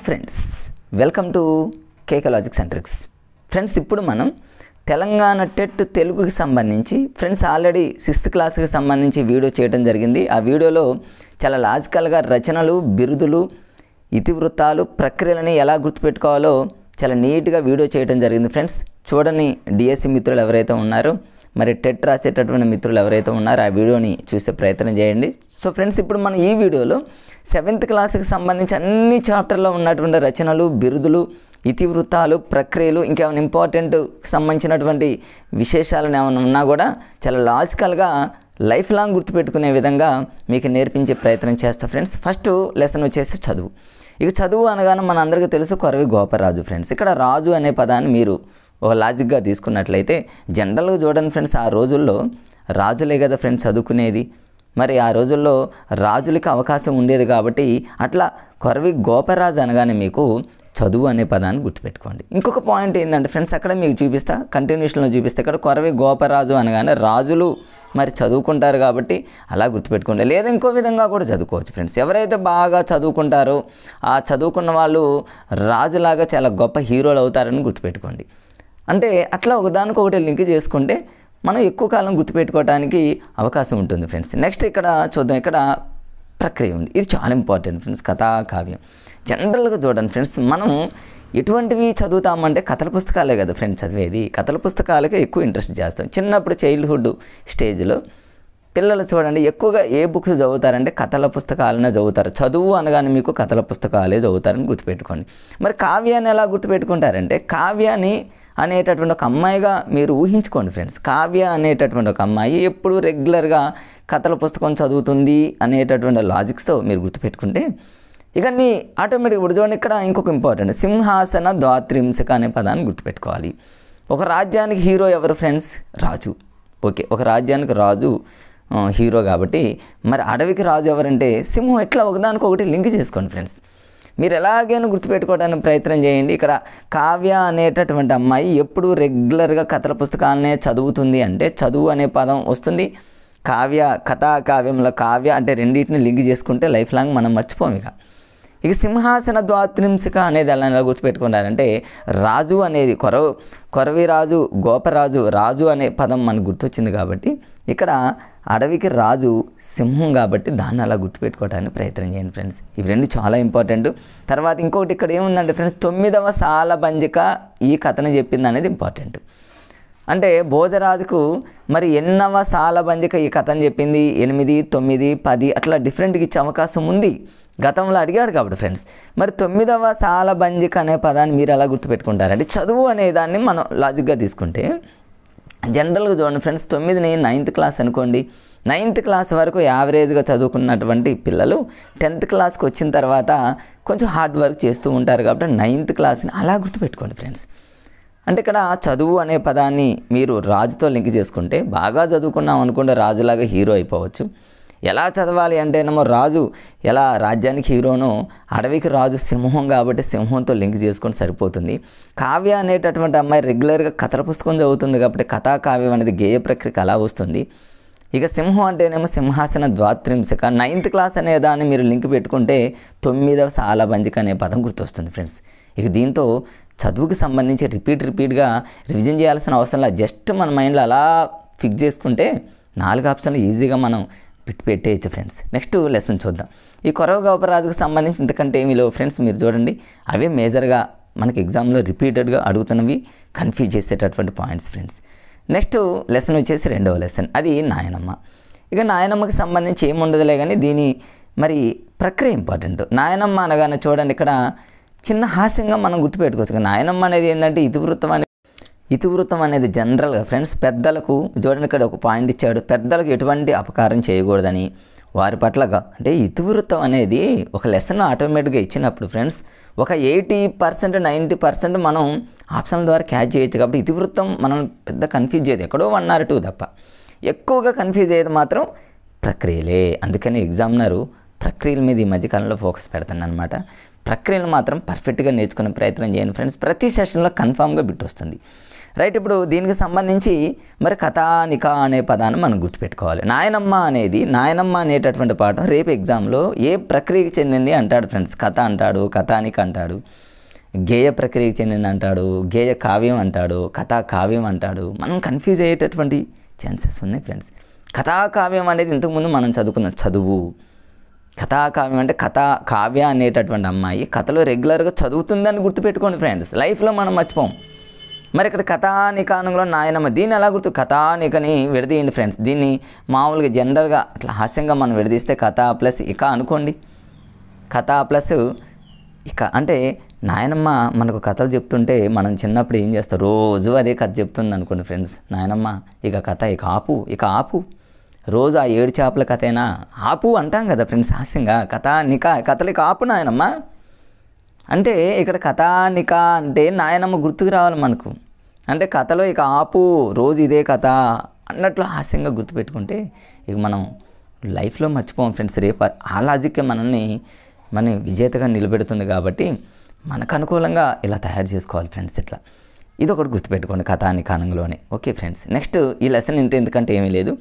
Friends, welcome to KK logics and tricks. Friends, ఇప్పుడు మనం Telangana TET తెలుగుకి సంబంధించి ఫ్రెండ్స్ ఆల్రెడీ 6th క్లాస్కి సంబంధించి వీడియో చేయడం జరిగింది. ఆ వీడియోలో చాలా లాజికల్గా రచనలు, బిరుదులు, ఇతివృత్తాలు, ప్రక్రియలని ఎలా గుర్తుపెట్టుకోవాలో చాలా నీట్గా వీడియో చేయడం జరిగింది. ఫ్రెండ్స్, చూడని డిఎస్సి మిత్రులు ఎవరైతే ఉన్నారో, మరి టెట్ రాసేటటువంటి మిత్రులు ఎవరైతే ఉన్నారో ఆ వీడియోని చూసే ప్రయత్నం చేయండి. సో ఫ్రెండ్స్, ఇప్పుడు మనం ఈ వీడియోలో 7th క్లాస్కి సంబంధించి అన్ని చాప్టర్లో ఉన్నటువంటి రచనలు, బిరుదులు, ఇతివృత్తాలు, ప్రక్రియలు, ఇంకేమైనా ఇంపార్టెంట్ సంబంధించినటువంటి విశేషాలను ఏమైనా ఉన్నా కూడా చాలా లాజికల్గా లైఫ్ లాంగ్ గుర్తుపెట్టుకునే విధంగా మీకు నేర్పించే ప్రయత్నం చేస్తా. ఫ్రెండ్స్, ఫస్ట్ లెసన్ వచ్చేసి చదువు. ఇక చదువు అనగానే మన అందరికీ తెలుసు కొరవి గోపరాజు. ఫ్రెండ్స్, ఇక్కడ రాజు అనే పదాన్ని మీరు ఒక లాజిక్గా తీసుకున్నట్లయితే జనరల్గా చూడండి ఫ్రెండ్స్, ఆ రోజుల్లో రాజులే కదా ఫ్రెండ్స్ చదువుకునేది. మరి ఆ రోజుల్లో రాజులకి అవకాశం ఉండేది కాబట్టి అట్లా కొరవి గోపరాజు అనగానే మీకు చదువు అనే పదాన్ని గుర్తుపెట్టుకోండి. ఇంకొక పాయింట్ ఏంటంటే ఫ్రెండ్స్, అక్కడ మీకు చూపిస్తా, కంటిన్యూషన్లో చూపిస్తే ఇక్కడ కొరవి గోపరాజు అనగానే రాజులు మరి చదువుకుంటారు కాబట్టి అలా గుర్తుపెట్టుకోండి. లేదా ఇంకో విధంగా కూడా చదువుకోవచ్చు. ఫ్రెండ్స్, ఎవరైతే బాగా చదువుకుంటారో ఆ చదువుకున్న వాళ్ళు రాజులాగా చాలా గొప్ప హీరోలు అవుతారని గుర్తుపెట్టుకోండి. అంటే అట్లా ఒకదానికొకటి లింక్ చేసుకుంటే మనం ఎక్కువ కాలం గుర్తుపెట్టుకోవడానికి అవకాశం ఉంటుంది. ఫ్రెండ్స్, నెక్స్ట్ ఇక్కడ చూద్దాం. ఇక్కడ ప్రక్రియ ఉంది, ఇది చాలా ఇంపార్టెంట్ ఫ్రెండ్స్. కథా కావ్యం జనరల్గా చూడండి ఫ్రెండ్స్, మనం ఎటువంటివి చదువుతామంటే కథల పుస్తకాలే కదా ఫ్రెండ్స్ చదివేది. కథల పుస్తకాలకే ఎక్కువ ఇంట్రెస్ట్ చేస్తాం. చిన్నప్పుడు చైల్డ్హుడ్ స్టేజ్లో పిల్లలు చూడండి ఎక్కువగా ఏ బుక్స్ చదువుతారంటే కథల పుస్తకాలనే చదువుతారు. చదువు అనగానే మీకు కథల పుస్తకాలే చదువుతారని గుర్తుపెట్టుకోండి. మరి కావ్యాన్ని ఎలా గుర్తుపెట్టుకుంటారంటే కావ్యాన్ని అనేటటువంటి ఒక అమ్మాయిగా మీరు ఊహించుకోండి. ఫ్రెండ్స్, కావ్య అనేటటువంటి ఒక అమ్మాయి ఎప్పుడు రెగ్యులర్గా కథల పుస్తకం చదువుతుంది అనేటటువంటి లాజిక్స్తో మీరు గుర్తుపెట్టుకుంటే ఇక నీ ఆటోమేటిక్. ఇప్పుడు చూడండి, ఇక్కడ ఇంకొక ఇంపార్టెంట్ సింహాసన ద్వాత్రింశిక అనే పదాన్ని గుర్తుపెట్టుకోవాలి. ఒక రాజ్యానికి హీరో ఎవరు ఫ్రెండ్స్? రాజు. ఓకే, ఒక రాజ్యానికి రాజు హీరో కాబట్టి మరి అడవికి రాజు ఎవరంటే సింహం. ఎట్లా ఒకదానికొకటి లింక్ చేసుకోండి ఫ్రెండ్స్. మీరు ఎలాగైనా గుర్తుపెట్టుకోవడానికి ప్రయత్నం చేయండి. ఇక్కడ కావ్య అనేటటువంటి అమ్మాయి ఎప్పుడు రెగ్యులర్గా కథల పుస్తకాలనే చదువుతుంది అంటే చదువు అనే పదం వస్తుంది. కావ్య, కథా కావ్యంలో కావ్య అంటే రెండింటిని లింక్ చేసుకుంటే లైఫ్ లాంగ్ మనం మర్చిపోము. ఇక సింహాసన ద్వాత్రింశిక అనేది ఎలా గుర్తుపెట్టుకున్నారంటే రాజు అనేది కొరవి రాజు, గోపరాజు, రాజు అనే పదం మనకు గుర్తొచ్చింది కాబట్టి ఇక్కడ అడవికి రాజు సింహం కాబట్టి దాన్ని అలా గుర్తుపెట్టుకోవడానికి ప్రయత్నం చేయండి ఫ్రెండ్స్. ఇవి రెండు చాలా ఇంపార్టెంట్. తర్వాత ఇంకొకటి ఇక్కడ ఏముందంటే ఫ్రెండ్స్, 9వ సాలబంజిక ఈ కథను చెప్పింది అనేది ఇంపార్టెంట్. అంటే భోజరాజుకు మరి ఎన్నవ సాలబంజిక ఈ కథను చెప్పింది? 8, 9, 10 అట్లా డిఫరెంట్గా ఇచ్చే అవకాశం ఉంది. గతంలో అడిగాడు కాబట్టి ఫ్రెండ్స్. మరి 9వ సాలబంజిక అనే పదాన్ని మీరు ఎలా గుర్తుపెట్టుకుంటారంటే చదువు అనే దాన్ని మనం లాజిక్గా తీసుకుంటే జనరల్గా చూడండి ఫ్రెండ్స్, 9ని 9th క్లాస్ అనుకోండి. 9th క్లాస్ వరకు యావరేజ్గా చదువుకున్నటువంటి పిల్లలు 10th క్లాస్కి వచ్చిన తర్వాత కొంచెం హార్డ్ వర్క్ చేస్తూ ఉంటారు కాబట్టి 9th క్లాస్ని అలా గుర్తుపెట్టుకోండి ఫ్రెండ్స్. అంటే ఇక్కడ చదువు అనే పదాన్ని మీరు రాజుతో లింక్ చేసుకుంటే బాగా చదువుకున్నాం అనుకుంటే రాజులాగా హీరో అయిపోవచ్చు. ఎలా చదవాలి అంటేనేమో రాజు ఎలా రాజ్యానికి హీరోనో అడవికి రాజు సింహం కాబట్టి సింహంతో లింక్ చేసుకొని సరిపోతుంది. కావ్య అనేటటువంటి అమ్మాయి రెగ్యులర్గా కథల పుస్తకం చదువుతుంది కాబట్టి కథా కావ్యం అనేది గేయ ప్రక్రియకి అలా వస్తుంది. ఇక సింహం అంటేనేమో సింహాసన ద్వాత్రింశిక. 9th క్లాస్ అనే దాన్ని మీరు లింక్ పెట్టుకుంటే 9వ సాలబంజిక అనే పదం గుర్తొస్తుంది ఫ్రెండ్స్. ఇక దీంతో చదువుకి సంబంధించి రిపీట్గా రివిజన్ చేయాల్సిన అవసరం లేదు. జస్ట్ మన మైండ్లో అలా ఫిక్స్ చేసుకుంటే 4 ఆప్షన్లు ఈజీగా మనం పెట్టేయచ్చు ఫ్రెండ్స్. నెక్స్ట్ లెసన్ చూద్దాం. ఈ కొరవ గోపరాజుకు సంబంధించి ఇంతకంటే ఏమీ లేవు ఫ్రెండ్స్. మీరు చూడండి, అవే మేజర్గా మనకి ఎగ్జామ్లో రిపీటెడ్గా అడుగుతున్నవి, కన్ఫ్యూజ్ చేసేటటువంటి పాయింట్స్ ఫ్రెండ్స్. నెక్స్ట్ లెసన్ వచ్చేసి 2వ లెసన్, అది నాయనమ్మ. ఇక నాయనమ్మకి సంబంధించి ఏముండదులే కానీ దీని మరి ప్రక్రియ ఇంపార్టెంట్. నాయనమ్మ అనగానే చూడండి ఇక్కడ చిన్న హాస్యంగా మనం గుర్తుపెట్టుకోవచ్చు. నాయనమ్మ అనేది ఏంటంటే ఇతివృత్తం అనేది జనరల్గా ఫ్రెండ్స్ పెద్దలకు చూడండి, ఇక్కడ ఒక పాయింట్ ఇచ్చాడు, పెద్దలకు ఎటువంటి అపకారం చేయకూడదని వారి పట్లగా. అంటే ఇతివృత్తం అనేది ఒక లెసన్ ఆటోమేటిక్గా ఇచ్చినప్పుడు ఫ్రెండ్స్ ఒక 80%, 90% మనం ఆప్షన్ల ద్వారా క్యాచ్ చేయొచ్చు. కాబట్టి ఇతివృత్తం మనం పెద్ద కన్ఫ్యూజ్ చేయదు, ఎక్కడో 1 or 2 తప్ప. ఎక్కువగా కన్ఫ్యూజ్ అయ్యేది మాత్రం ప్రక్రియలే. అందుకని ఎగ్జామినరు ప్రక్రియల మీద ఈ మధ్యకాలంలో ఫోకస్ పెడతాను అనమాట. ప్రక్రియను మాత్రం పర్ఫెక్ట్గా నేర్చుకునే ప్రయత్నం చేయండి ఫ్రెండ్స్. ప్రతి సెషన్లో కన్ఫామ్గా బిట్ వస్తుంది. రైట్, ఇప్పుడు దీనికి సంబంధించి మరి కథానిక అనే పదాన్ని మనం గుర్తుపెట్టుకోవాలి. నాయనమ్మ అనేటటువంటి పాఠం రేపు ఎగ్జామ్లో ఏ ప్రక్రియకి చెందింది అంటాడు ఫ్రెండ్స్. కథ అంటాడు, కథానిక అంటాడు, గేయ ప్రక్రియకి చెందింది అంటాడు, గేయ కావ్యం అంటాడు, కథా కావ్యం అంటాడు. మనం కన్ఫ్యూజ్ అయ్యేటటువంటి ఛాన్సెస్ ఉన్నాయి ఫ్రెండ్స్. కథాకావ్యం అనేది ఇంతకుముందు మనం చదువుకున్న చదువు. కథాకావ్యం అంటే కావ్య అనేటటువంటి అమ్మాయి కథలో రెగ్యులర్గా చదువుతుందని గుర్తుపెట్టుకోండి ఫ్రెండ్స్. లైఫ్లో మనం మర్చిపోం. మరి ఇక్కడ కథానికానంలో నాయనమ్మ, దీన్ని ఎలా కథానికని విడదీయండి ఫ్రెండ్స్. దీన్ని మామూలుగా జనరల్గా అట్లా హాస్యంగా మనం విడదీస్తే కథ ప్లస్ ఇక అనుకోండి. కథ ప్లస్ ఇక అంటే నాయనమ్మ మనకు కథలు చెప్తుంటే మనం చిన్నప్పుడు ఏం చేస్తాం, రోజు అదే కథ చెప్తుంది అనుకోండి ఫ్రెండ్స్. నాయనమ్మ ఇక కథ ఇక ఆపు, రోజు ఆ 7 చేపల కథైనా ఆపు అంటాం కదా ఫ్రెండ్స్ హాస్యంగా. కథలు ఇక ఆపు నాయనమ్మ అంటే ఇక్కడ కథానిక అంటే నాయనమ్మ గుర్తుకు రావాలి మనకు. అంటే కథలో ఇక ఆపు, రోజు ఇదే కథ అన్నట్లు హాస్యంగా గుర్తుపెట్టుకుంటే ఇక మనం లైఫ్లో మర్చిపోం ఫ్రెండ్స్. రేపు ఆ లాజిక్కే మన విజేతగా నిలబెడుతుంది. కాబట్టి మనకు అనుకూలంగా ఇలా తయారు చేసుకోవాలి ఫ్రెండ్స్. ఇట్లా ఇది ఒకటి గుర్తుపెట్టుకోండి కథానికానంలోనే. ఓకే ఫ్రెండ్స్, నెక్స్ట్ ఈ లెసన్ ఎందుకంటే ఏమీ లేదు.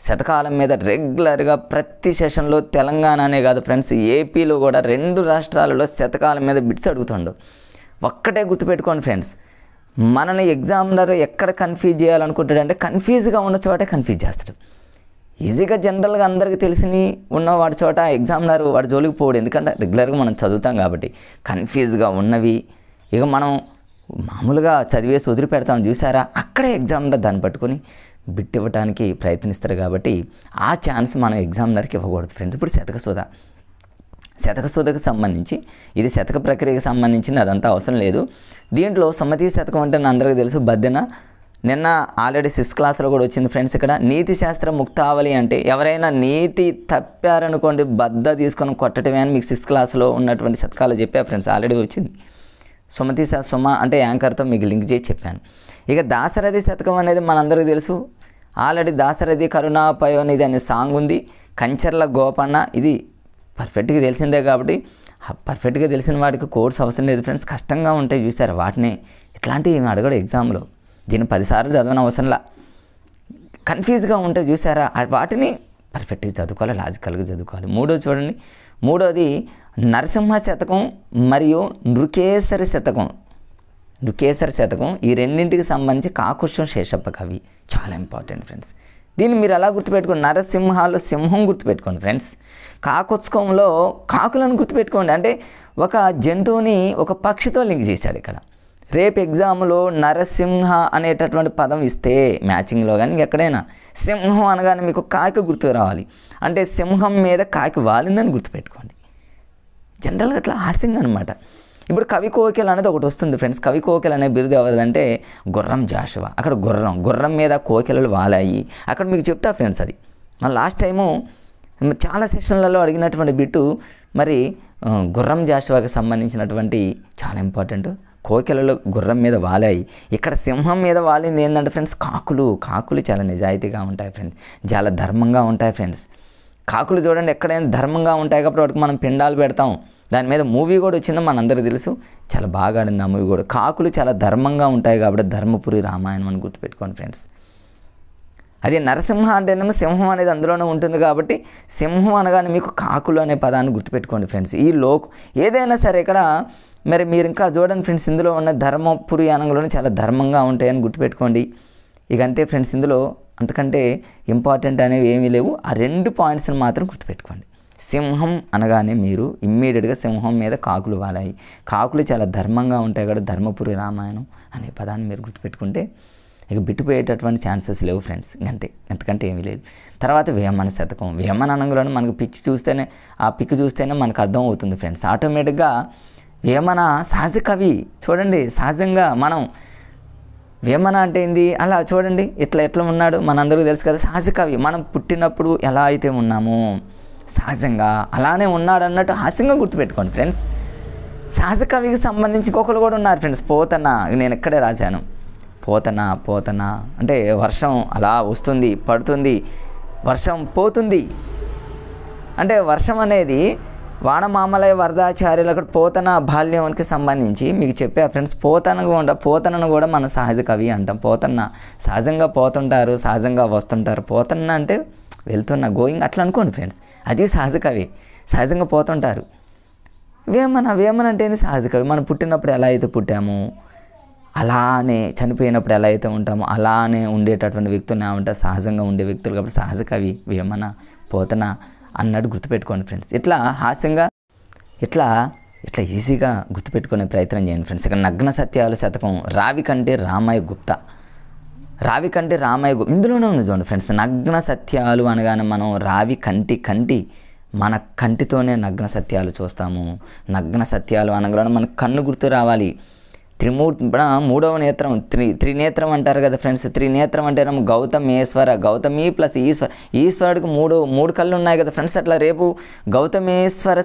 శతకాలం మీద రెగ్యులర్గా ప్రతి సెషన్లో తెలంగాణనే కాదు ఫ్రెండ్స్, ఏపీలో కూడా 2 రాష్ట్రాలలో శతకాలం మీద బిట్స్ అడుగుతుండు. ఒక్కటే గుర్తుపెట్టుకోండి ఫ్రెండ్స్, మనల్ని ఎగ్జామినర్ ఎక్కడ కన్ఫ్యూజ్ చేయాలనుకుంటాడంటే కన్ఫ్యూజ్గా ఉన్న చోటే కన్ఫ్యూజ్ చేస్తాడు. ఈజీగా జనరల్గా అందరికీ తెలిసిని ఉన్న వాడి చోట ఎగ్జామినర్ వాడి జోలికి పోడు. ఎందుకంటే రెగ్యులర్గా మనం చదువుతాం కాబట్టి. కన్ఫ్యూజ్గా ఉన్నవి ఇక మనం మామూలుగా చదివేసి వదిలిపెడతాం చూసారా, అక్కడే ఎగ్జామినర్ దాన్ని పట్టుకొని బిట్ ఇవ్వడానికి ప్రయత్నిస్తారు. కాబట్టి ఆ ఛాన్స్ మనం ఎగ్జామినర్కి ఇవ్వకూడదు ఫ్రెండ్స్. ఇప్పుడు శతక శోధకు సంబంధించి ఇది శతక ప్రక్రియకు సంబంధించింది, అదంతా అవసరం లేదు. దీంట్లో సుమతి శతకం అంటే అందరికీ తెలుసు, బద్దెన నిన్న ఆల్రెడీ 6th క్లాస్లో కూడా వచ్చింది ఫ్రెండ్స్. ఇక్కడ నీతి శాస్త్ర ముక్తావళి అంటే ఎవరైనా నీతి తప్పారనుకోండి బద్ద తీసుకొని కొట్టడమే అని మీకు 6th క్లాస్లో ఉన్నటువంటి శతకాలు చెప్పా ఫ్రెండ్స్, ఆల్రెడీ వచ్చింది. సుమ అంటే యాంకర్తో మీకు లింక్ చేసి చెప్పాను. ఇక దాశరథి శతకం అనేది మనందరికీ తెలుసు, ఆల్రెడీ దాశరథి కరుణాపయోనిధి అనే సాంగ్ ఉంది. కంచర్ల గోపన్న ఇది పర్ఫెక్ట్గా తెలిసిందే. కాబట్టి పర్ఫెక్ట్గా తెలిసిన వాడికి కోర్స్ అవసరం లేదు ఫ్రెండ్స్. కష్టంగా ఉంటాయి చూసారు, వాటిని ఇట్లాంటివి ఏమి అడగడు ఎగ్జామ్లో. దీన్ని 10 సార్లు చదవని అవసరంలా. కన్ఫ్యూజ్గా ఉంటే చూసారా, వాటిని పర్ఫెక్ట్గా చదువుకోవాలి, లాజికల్గా చదువుకోవాలి. చూడండి మూడోది నరసింహ శతకం మరియు నృకేసరి శతకం ఈ రెండింటికి సంబంధించి కాకుత్సం శేషప్ప కవి చాలా ఇంపార్టెంట్ ఫ్రెండ్స్. దీన్ని మీరు ఎలా గుర్తుపెట్టుకోండి, నరసింహాలో సింహం గుర్తుపెట్టుకోండి ఫ్రెండ్స్. కాకుత్సకంలో కాకులను గుర్తుపెట్టుకోండి. అంటే ఒక జంతువుని ఒక పక్షితో లింక్ చేశాడు ఇక్కడ. రేపు ఎగ్జామ్లో నరసింహ అనేటటువంటి పదం ఇస్తే మ్యాచింగ్లో కానీ ఎక్కడైనా సింహం అనగానే మీకు కాకి గుర్తుకు రావాలి. అంటే సింహం మీద కాకి వాలిందని గుర్తుపెట్టుకోండి. జనరల్గా అట్లా హాస్యంగా అనమాట. ఇప్పుడు కవి కోకిల అనేది ఒకటి వస్తుంది ఫ్రెండ్స్. కవి కోకిల అనే బిరుదు ఎవరిదంటే గుర్రం జాషువా. అక్కడ గుర్రం మీద కోకిలలు వాలాయి. అక్కడ మీకు చెప్తా ఫ్రెండ్స్, అది మన లాస్ట్ టైము చాలా సెషన్లలో అడిగినటువంటి బిట్టు. మరి గుర్రం జాషువాకి సంబంధించినటువంటి చాలా ఇంపార్టెంట్. కోకిలలు గుర్రం మీద వాలాయి. ఇక్కడ సింహం మీద వాలింది ఏంటంటే ఫ్రెండ్స్ కాకులు చాలా నిజాయితీగా ఉంటాయి ఫ్రెండ్స్, చాలా ధర్మంగా ఉంటాయి ఫ్రెండ్స్. కాకులు చూడండి ఎక్కడైనా ధర్మంగా ఉంటాయి కాబట్టి వాటికి మనం పిండాలు పెడతాం. దాని మీద మూవీ కూడా వచ్చిందో మనందరికీ తెలుసు, చాలా బాగా ఆడింది ఆ మూవీ కూడా. కాకులు చాలా ధర్మంగా ఉంటాయి కాబట్టి ధర్మపురి రామాయణం అని గుర్తుపెట్టుకోండి ఫ్రెండ్స్. అది నరసింహ అంటేనేమో సింహం అనేది అందులోనే ఉంటుంది కాబట్టి సింహం అనగానే మీకు కాకులు అనే పదాన్ని గుర్తుపెట్టుకోండి ఫ్రెండ్స్. ఈ ఏదైనా సరే ఇక్కడ మరి మీరు ఇంకా చూడండి ఫ్రెండ్స్, ఇందులో ఉన్న ధర్మపురి అనంలోనే చాలా ధర్మంగా ఉంటాయని గుర్తుపెట్టుకోండి. ఇక అంతే ఫ్రెండ్స్, ఇందులో అంతకంటే ఇంపార్టెంట్ అనేవి ఏమీ లేవు. ఆ 2 పాయింట్స్ని మాత్రం గుర్తుపెట్టుకోండి. సింహం అనగానే మీరు ఇమ్మీడియట్గా సింహం మీద కాకులు వాలాయి. కాకులు చాలా ధర్మంగా ఉంటాయి కదా, ధర్మపురి రామాయణం అనే పదాన్ని మీరు గుర్తుపెట్టుకుంటే ఇక బిట్టుపోయేటటువంటి ఛాన్సెస్ లేవు ఫ్రెండ్స్. అంతే, ఎంతకంటే ఏమీ లేదు. తర్వాత వేమన శతకం. వేమన అనంలోనే మనకు పిక్ చూస్తేనే మనకు అర్థం అవుతుంది ఫ్రెండ్స్. ఆటోమేటిక్గా వేమన సహజ కవి. చూడండి సహజంగా మనం వేమన అంటే ఏంది అలా చూడండి ఎట్లా ఉన్నాడు మనందరికీ తెలుసు కదా. సహజ కవి, మనం పుట్టినప్పుడు ఎలా అయితే ఉన్నామో సహజంగా అలానే ఉన్నాడు అన్నట్టు హాస్యంగా గుర్తుపెట్టుకోండి ఫ్రెండ్స్. సహజ కవికి సంబంధించి ఇంకొకరు కూడా ఉన్నారు ఫ్రెండ్స్. పోతన, నేను ఎక్కడే రాశాను, పోతన అంటే వర్షం అలా వస్తుంది పడుతుంది, వర్షం పోతుంది. అంటే వర్షం అనేది వానమామలయ వరదాచార్యులు అక్కడ పోతన బాల్యానికి సంబంధించి మీకు చెప్పా ఫ్రెండ్స్. పోతనను కూడా మన సహజ కవి అంటాం. పోతన్న సహజంగా పోతుంటారు, సహజంగా వస్తుంటారు. పోతన్న అంటే వెళ్తున్న, గోయింగ్ అట్లా అనుకోండి ఫ్రెండ్స్. అది సహజ కవి, సహజంగా పోతుంటారు. వేమన అంటే సహజ కవి. మనం పుట్టినప్పుడు ఎలా అయితే పుట్టాము, అలానే చనిపోయినప్పుడు ఎలా అయితే ఉంటామో అలానే ఉండేటటువంటి వ్యక్తులు ఏమంటారు, సహజంగా ఉండే వ్యక్తులు. కాబట్టి సహజ కవి వేమన, పోతన అన్నట్టు గుర్తుపెట్టుకోండి ఫ్రెండ్స్. ఇట్లా హాస్యంగా ఇట్లా ఈజీగా గుర్తుపెట్టుకునే ప్రయత్నం చేయండి ఫ్రెండ్స్. ఇక్కడ నగ్న సత్యాలు శతకం రావి కంటే రామయ్య గుప్తా. ఇందులోనే ఉంది చూడండి ఫ్రెండ్స్. నగ్న సత్యాలు అనగానే మనం రావి కంటి మన కంటితోనే నగ్న సత్యాలు చూస్తాము. నగ్న సత్యాలు అనగానే మనకు కన్ను గుర్తు రావాలి. మూడవ నేత్రం, త్రినేత్రం అంటారు కదా ఫ్రెండ్స్. త్రినేత్రం అంటే గౌతమేశ్వర, గౌతమి ప్లస్ ఈశ్వరుడికి మూడు కళ్ళు ఉన్నాయి కదా ఫ్రెండ్స్. అట్లా రేపు గౌతమేశ్వర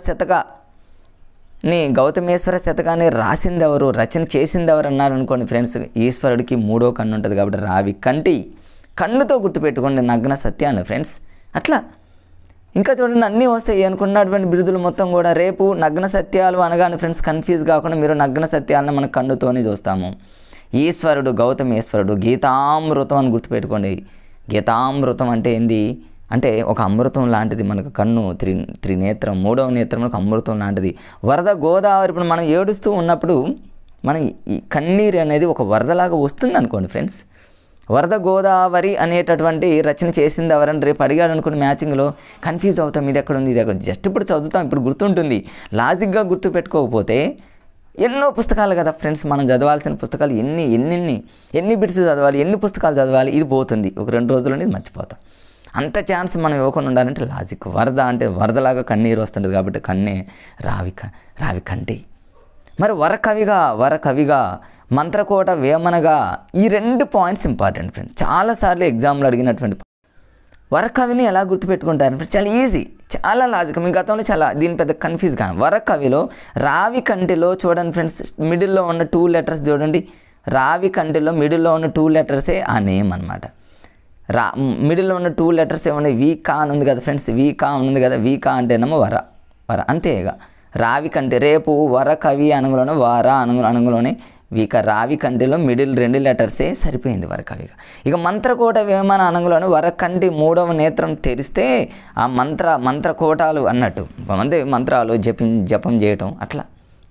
శతకాన్ని రాసింది ఎవరు, రచన చేసింది ఎవరు అన్నారు అనుకోండి ఫ్రెండ్స్. ఈశ్వరుడికి మూడో కన్ను ఉంటుంది కాబట్టి రావి కన్నుతో గుర్తుపెట్టుకోండి నగ్న సత్యాన్ని ఫ్రెండ్స్. అట్లా ఇంకా చూడండి అన్నీ వస్తాయి అనుకున్నటువంటి బిరుదులు మొత్తం కూడా. రేపు నగ్న సత్యాలు అనగానే ఫ్రెండ్స్ కన్ఫ్యూజ్ కాకుండా మీరు నగ్న సత్యాలను మన కన్నుతోనే చూస్తాము. ఈశ్వరుడు గౌతమేశ్వరుడు, గీతామృతం అని గుర్తుపెట్టుకోండి. గీతామృతం అంటే ఏంది అంటే ఒక అమృతం లాంటిది మనకు కన్ను. త్రినేత్రం, మూడవ నేత్రం మనకు అమృతం లాంటిది. వరద గోదావరి, ఇప్పుడు మనం ఏడుస్తూ ఉన్నప్పుడు మన ఈ కన్నీరు అనేది ఒక వరదలాగా వస్తుంది అనుకోండి ఫ్రెండ్స్. వరద గోదావరి అనేటటువంటి రచన చేసింది ఎవరని రేపు అడిగాడు అనుకుని మ్యాచింగ్లో కన్ఫ్యూజ్ అవుతాం. ఇది ఎక్కడ ఉంది, ఇది ఎక్కడ. జస్ట్ ఇప్పుడు చదువుతాం, ఇప్పుడు గుర్తుంటుంది. లాజిక్గా గుర్తు పెట్టుకోకపోతే ఎన్నో పుస్తకాలు కదా ఫ్రెండ్స్, మనం చదవాల్సిన పుస్తకాలు ఎన్ని బిట్స్ చదవాలి, ఎన్ని పుస్తకాలు చదవాలి, ఇది పోతుంది. ఒక 2 రోజుల్లోనే ఇది మర్చిపోతాం. అంత ఛాన్స్ మనం ఇవ్వకుండా ఉండాలంటే లాజిక్. వరద అంటే వరదలాగా కన్నీరు వస్తుంటుంది కాబట్టి కన్నే రావి కంటి. మరి వరకవిగా మంత్రకోట వేమనగా ఈ 2 పాయింట్స్ ఇంపార్టెంట్ ఫ్రెండ్స్. చాలాసార్లు ఎగ్జామ్లో అడిగినటువంటి వరకవిని ఎలా గుర్తుపెట్టుకుంటారు ఫ్రెండ్స్? చాలా ఈజీ, చాలా లాజిక్. మీ గతంలో చాలా దీని పెద్ద కన్ఫ్యూజ్ కాదు. వరకవిలో రావి కంటిలో చూడండి ఫ్రెండ్స్, మిడిల్లో ఉన్న 2 లెటర్స్ చూడండి. రావి కంటిలో మిడిల్లో ఉన్న 2 లెటర్సే ఆ నేమ్ అనమాట. మిడిల్లో ఉన్న 2 లెటర్స్ ఏమన్నా వీకా అని ఉంది కదా ఫ్రెండ్స్. వీకా ఉంది కదా, వీకా అంటేనేమో వర అంతేగా. రావి కంటి రేపు వరకవి అనగులోనే అనగులోనే వీక. రావి కంటిలో మిడిల్ 2 లెటర్సే సరిపోయింది వరకవిగా. ఇక మంత్రకోట వేమన అనగులోనే వరకంటి మూడవ నేత్రం తెరిస్తే ఆ మంత్రకోటాలు అన్నట్టు మంత్రాలు జపం చేయటం అట్లా.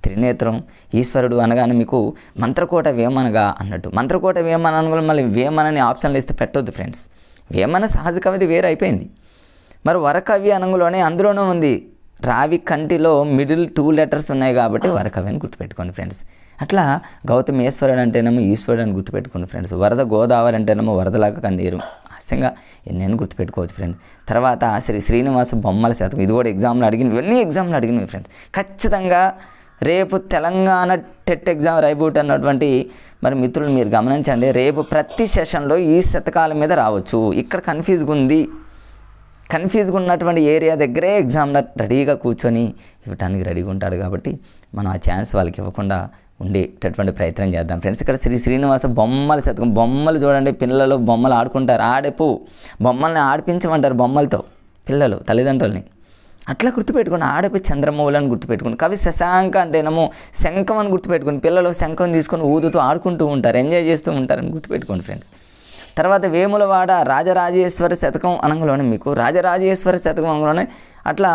త్రినేత్రం ఈశ్వరుడు అనగానే మీకు మంత్రకోట వేమనగా అన్నట్టు. మంత్రకోట వేమన అనగా మళ్ళీ వేమనని ఆప్షన్లు ఇస్తే పెట్టొద్దు ఫ్రెండ్స్. వేమన సహజ కవిది వేరే అయిపోయింది. మరి వరకవి అనగులోనే అందులోనూ ఉంది రావి కంటిలో మిడిల్ 2 లెటర్స్ ఉన్నాయి కాబట్టి వరకవి అని గుర్తుపెట్టుకోండి ఫ్రెండ్స్. అట్లా గౌతమేశ్వరుడు అంటేనేమో ఈశ్వరుడు అని గుర్తుపెట్టుకోండి ఫ్రెండ్స్. వరద గోదావరి అంటేనేమో వరదలాగా కన్నీరు. హాస్యంగా ఎన్నైనా గుర్తుపెట్టుకోవచ్చు ఫ్రెండ్స్. తర్వాత శ్రీనివాస బొమ్మల శతకం, ఇది కూడా ఎగ్జామ్లో ఇవన్నీ ఎగ్జామ్లో అడిగినవి ఫ్రెండ్స్. ఖచ్చితంగా రేపు తెలంగాణ టెట్ ఎగ్జామ్ రాయబోతున్నటువంటి మరి మిత్రులు మీరు గమనించండి. రేపు ప్రతి సెషన్లో ఈ శతకాల మీద రావచ్చు. ఇక్కడ కన్ఫ్యూజ్గా ఉన్నటువంటి ఏరియా దగ్గరే ఎగ్జామ్లో రెడీగా కూర్చొని ఇవ్వటానికి రెడీగా ఉంటాడు కాబట్టి మనం ఆ ఛాన్స్ వాళ్ళకి ఇవ్వకుండా ఉండేటటువంటి ప్రయత్నం చేద్దాం ఫ్రెండ్స్. ఇక్కడ శ్రీనివాస బొమ్మల శతకం. బొమ్మలు చూడండి, పిల్లలు బొమ్మలు ఆడుకుంటారు. బొమ్మల్ని ఆడిపించమంటారు బొమ్మలతో పిల్లలు తల్లిదండ్రులని. అట్లా గుర్తుపెట్టుకోండి. ఆడపి చంద్రమౌళిని గుర్తుపెట్టుకోండి. కవి శశాంక అంటేనేమో శంఖం అని గుర్తుపెట్టుకోండి. పిల్లలు శంఖం తీసుకొని ఊదుతూ ఆడుకుంటూ ఉంటారు, ఎంజాయ్ చేస్తూ ఉంటారని గుర్తుపెట్టుకోండి ఫ్రెండ్స్. తర్వాత వేములవాడ రాజరాజేశ్వర శతకం అనగానే మీకు రాజరాజేశ్వర శతకం అనగానే అట్లా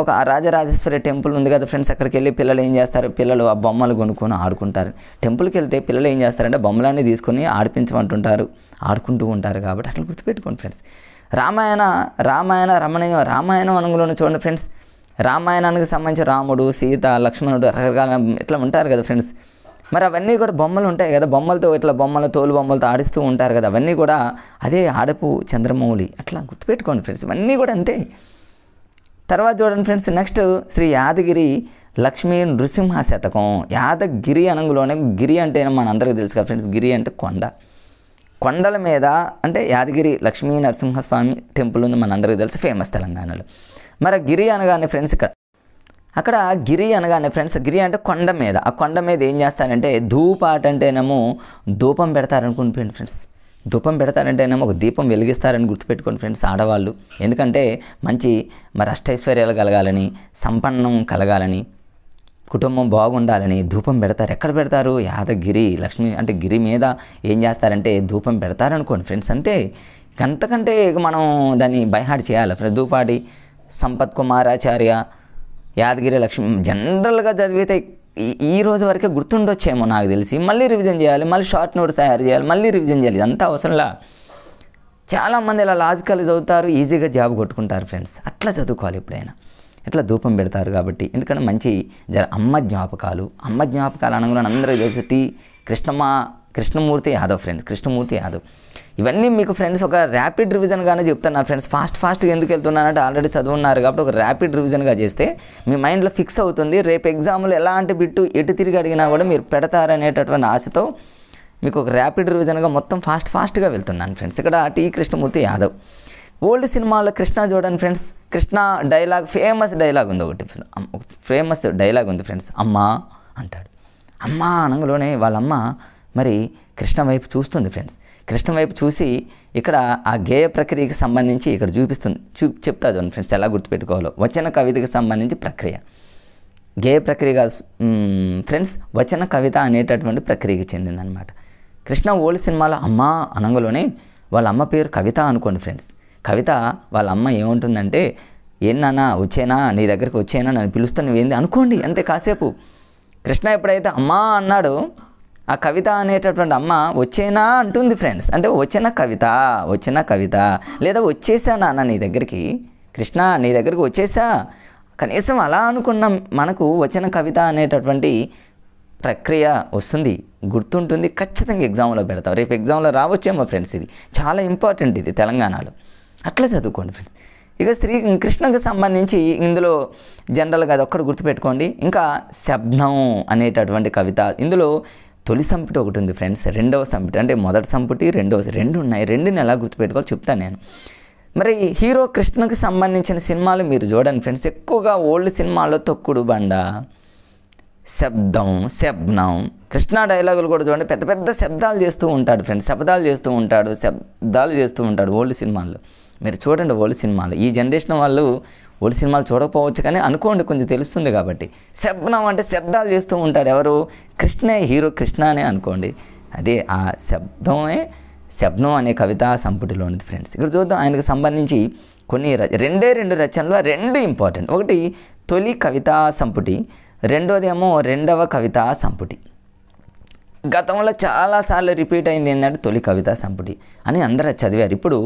ఒక రాజరాజేశ్వరి టెంపుల్ ఉంది కదా ఫ్రెండ్స్. అక్కడికి వెళ్ళి పిల్లలు ఏం చేస్తారు, పిల్లలు ఆ బొమ్మలు కొనుక్కొని ఆడుకుంటారు. టెంపుల్కి వెళ్తే పిల్లలు ఏం చేస్తారంటే బొమ్మలన్నీ తీసుకొని ఆడిపించమంటుంటారు, ఆడుకుంటూ ఉంటారు. కాబట్టి అట్లా గుర్తుపెట్టుకోండి ఫ్రెండ్స్. రామాయణం అనగానే చూడండి ఫ్రెండ్స్. రామాయణానికి సంబంధించి రాముడు, సీత, లక్ష్మణుడు రకరకాల ఇట్లా ఉంటారు కదా ఫ్రెండ్స్. మరి అవన్నీ కూడా బొమ్మలు ఉంటాయి కదా, బొమ్మలతో ఇట్లా తోలు బొమ్మలతో ఆడిస్తూ ఉంటారు కదా, అవన్నీ కూడా అదే ఆడపు చంద్రమౌళి. అట్లా గుర్తుపెట్టుకోండి ఫ్రెండ్స్. ఇవన్నీ కూడా అంతే. తర్వాత చూడండి ఫ్రెండ్స్, నెక్స్ట్ శ్రీ యాదగిరి లక్ష్మీ నృసింహ శతకం. యాదగిరి అనగానే గిరి అంటే మనందరికీ తెలుసు కదా ఫ్రెండ్స్. గిరి అంటే కొండల మీద అంటే యాదగిరి లక్ష్మీ నరసింహస్వామి టెంపుల్ ఉంది, మనందరికీ తెలుసు, ఫేమస్ తెలంగాణలో. మరి గిరి అనగానే ఫ్రెండ్స్ అక్కడ గిరి అనగానే ఫ్రెండ్స్, గిరి అంటే కొండ మీద. ఆ కొండ మీద ఏం చేస్తారంటే ధూపాట అంటేనేమో ధూపం పెడతారనుకుంటున్నాను ఫ్రెండ్స్. ధూపం పెడతారంటేనేమో ఒక దీపం వెలిగిస్తారని గుర్తుపెట్టుకోండి ఫ్రెండ్స్ ఆడవాళ్ళు. ఎందుకంటే మంచి మరి అష్టైశ్వర్యాలు కలగాలని, సంపన్నం కలగాలని, కుటుంబం బాగుండాలని ధూపం పెడతారు. ఎక్కడ పెడతారు? యాదగిరి లక్ష్మి అంటే గిరి మీద ఏం చేస్తారంటే ధూపం పెడతారనుకోండి ఫ్రెండ్స్. అంతే, అంతకంటే మనం దాన్ని బైహార్ట్ చేయాలి ఫ్రెండ్స్. ధూపాడి సంపత్ కుమారాచార్య యాదగిరి లక్ష్మి జనరల్గా చదివితే ఈ రోజు వరకే గుర్తుండొచ్చేమో నాకు తెలిసి. మళ్ళీ రివిజన్ చేయాలి, మళ్ళీ షార్ట్ నోట్స్ తయారు చేయాలి, మళ్ళీ రివిజన్ చేయాలి. ఇదంతా అవసరంలా. చాలామంది ఇలా లాజికల్ చదువుతారు, ఈజీగా జాబ్ కొట్టుకుంటారు ఫ్రెండ్స్. అట్లా చదువుకోవాలి ఎప్పుడైనా. ఇట్లా ధూపం పెడతారు కాబట్టి. ఎందుకంటే మంచి అమ్మ జ్ఞాపకాలు అనగానే అందరూ తెలిసి కృష్ణమూర్తి యాదవ్ ఫ్రెండ్స్, కృష్ణమూర్తి యాదవ్. ఇవన్నీ మీకు ఫ్రెండ్స్ ఒక ర్యాపిడ్ రివిజన్గానే చెప్తున్నా ఫ్రెండ్స్. ఫాస్ట్గా ఎందుకు వెళ్తున్నానంటే ఆల్రెడీ చదువున్నారు కాబట్టి ఒక ర్యాపిడ్ రివిజన్గా చేస్తే మీ మైండ్లో ఫిక్స్ అవుతుంది. రేపు ఎగ్జామ్లో ఎలాంటి బిట్టు ఎటు తిరిగి అడిగినా కూడా మీరు పెడతారనేటటువంటి ఆశతో మీకు ఒక ర్యాపిడ్ రివిజన్గా మొత్తం ఫాస్ట్గా వెళ్తున్నాను ఫ్రెండ్స్. ఇక్కడ కృష్ణమూర్తి యాదవ్. ఓల్డ్ సినిమాలో కృష్ణ చూడండి friends. Krishna dialogue, famous dialogue ఉంది ఒకటి, ఫేమస్ డైలాగ్ ఉంది ఫ్రెండ్స్. అమ్మా అంటాడు. అమ్మ అనగానే వాళ్ళమ్మ మరి కృష్ణ వైపు చూస్తుంది ఫ్రెండ్స్. కృష్ణ వైపు చూసి ఇక్కడ ఆ గేయ ప్రక్రియకి సంబంధించి ఇక్కడ చూపిస్తుంది. చెప్తా చూడండి ఫ్రెండ్స్ ఎలా గుర్తుపెట్టుకోవాలో. వచన కవితకి సంబంధించి ప్రక్రియ, గేయ ప్రక్రియ కాదు ఫ్రెండ్స్, వచన కవిత అనేటటువంటి ప్రక్రియకి చెందిందనమాట. కృష్ణ ఓల్డ్ సినిమాలో అమ్మ అనగానే వాళ్ళ అమ్మ పేరు కవిత అనుకోండి ఫ్రెండ్స్. కవిత వాళ్ళ అమ్మ ఏముంటుందంటే, ఏనా వచ్చేనా, నీ దగ్గరికి వచ్చేనా, నన్ను పిలుస్తాను, నువ్వేంది అనుకోండి అంతే కాసేపు. కృష్ణ ఎప్పుడైతే అమ్మ అన్నాడో ఆ కవిత అనేటటువంటి అమ్మ వచ్చేనా అంటుంది ఫ్రెండ్స్. అంటే వచ్చిన కవిత లేదా వచ్చేసా నాన్న నీ దగ్గరికి, కృష్ణ నీ దగ్గరికి వచ్చేసా, కనీసం అలా అనుకున్న మనకు వచ్చిన కవిత అనేటటువంటి ప్రక్రియ వస్తుంది, గుర్తుంటుంది, ఖచ్చితంగా ఎగ్జామ్లో పెడతాం. రేపు ఎగ్జామ్లో రావచ్చేమో ఫ్రెండ్స్. ఇది చాలా ఇంపార్టెంట్, ఇది తెలంగాణలో. అట్లా చదువుకోండి ఫ్రెండ్స్. ఇక కృష్ణకు సంబంధించి ఇందులో జనరల్గా అది ఒక్కటి గుర్తుపెట్టుకోండి. ఇంకా శబ్నం అనేటటువంటి కవిత. ఇందులో తొలి సంపుటి ఒకటి ఉంది ఫ్రెండ్స్, రెండవ సంపుటి అంటే మొదటి సంపుటి రెండు ఉన్నాయి. రెండుని ఎలా గుర్తుపెట్టుకోవాలో చెప్తాను నేను. మరి హీరో కృష్ణకు సంబంధించిన సినిమాలు మీరు చూడండి ఫ్రెండ్స్. ఎక్కువగా ఓల్డ్ సినిమాల్లో తొక్కుడు బండ, శబ్నం, కృష్ణ డైలాగులు కూడా చూడండి. పెద్ద పెద్ద శబ్దాలు చేస్తూ ఉంటాడు ఫ్రెండ్స్, శబ్దాలు చేస్తూ ఉంటాడు ఓల్డ్ సినిమాల్లో. మీరు చూడండి ఓల్డ్ సినిమాలు. ఈ జనరేషన్ వాళ్ళు ఓల్డ్ సినిమాలు చూడకపోవచ్చు కానీ అనుకోండి, కొంచెం తెలుస్తుంది కాబట్టి. శబ్నం అంటే శబ్దాలు చేస్తూ ఉంటాడు. ఎవరు? కృష్ణే, హీరో కృష్ణనే అనుకోండి. అదే ఆ శబ్నం అనే కవితా సంపుటిలో ఉంది ఫ్రెండ్స్. ఇక్కడ చూద్దాం ఆయనకు సంబంధించి కొన్ని రెండు రచనలు, రెండు ఇంపార్టెంట్. ఒకటి తొలి కవితా సంపుటి, రెండోదేమో రెండవ కవితా సంపుటి. గతంలో చాలాసార్లు రిపీట్ అయింది ఏంటంటే తొలి కవితా సంపుటి అని అందరూ చదివారు. ఇప్పుడు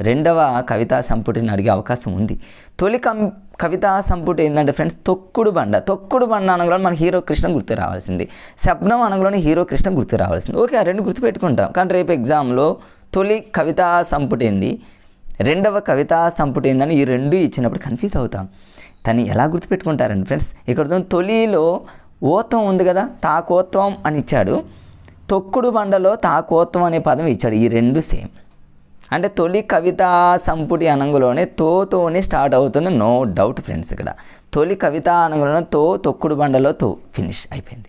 రెండవ కవితా సంపుటిని అడిగే అవకాశం ఉంది. తొలి కవితా సంపుటి ఏంటంటే ఫ్రెండ్స్ తొక్కుడు బండ అనగానే మన హీరో కృష్ణ గుర్తు రావాల్సింది. శబ్నం అనగానే హీరో కృష్ణ గుర్తు రావాల్సింది. ఓకే, ఆ రెండు గుర్తుపెట్టుకుంటాం. కానీ రేపు ఎగ్జామ్లో తొలి కవితా సంపుటి ఏంది, రెండవ కవితా సంపుటి ఏందని ఈ రెండు ఇచ్చినప్పుడు కన్ఫ్యూజ్ అవుతాం. దాన్ని ఎలా గుర్తుపెట్టుకుంటారండి ఫ్రెండ్స్? ఇక్కడ తొలిలో ఓత్వం ఉంది కదా, తాకోత్వం అని ఇచ్చాడు. తొక్కుడు బండలో తాకోత్వం అనే పదం ఇచ్చాడు. ఈ రెండు సేమ్. అంటే తొలి కవితా సంపుటి అనంగులోనే తోనే స్టార్ట్ అవుతుంది, నో డౌట్ ఫ్రెండ్స్. ఇక్కడ తొలి కవిత అనంగులోనే తొక్కుడు బండలో ఫినిష్ అయిపోయింది.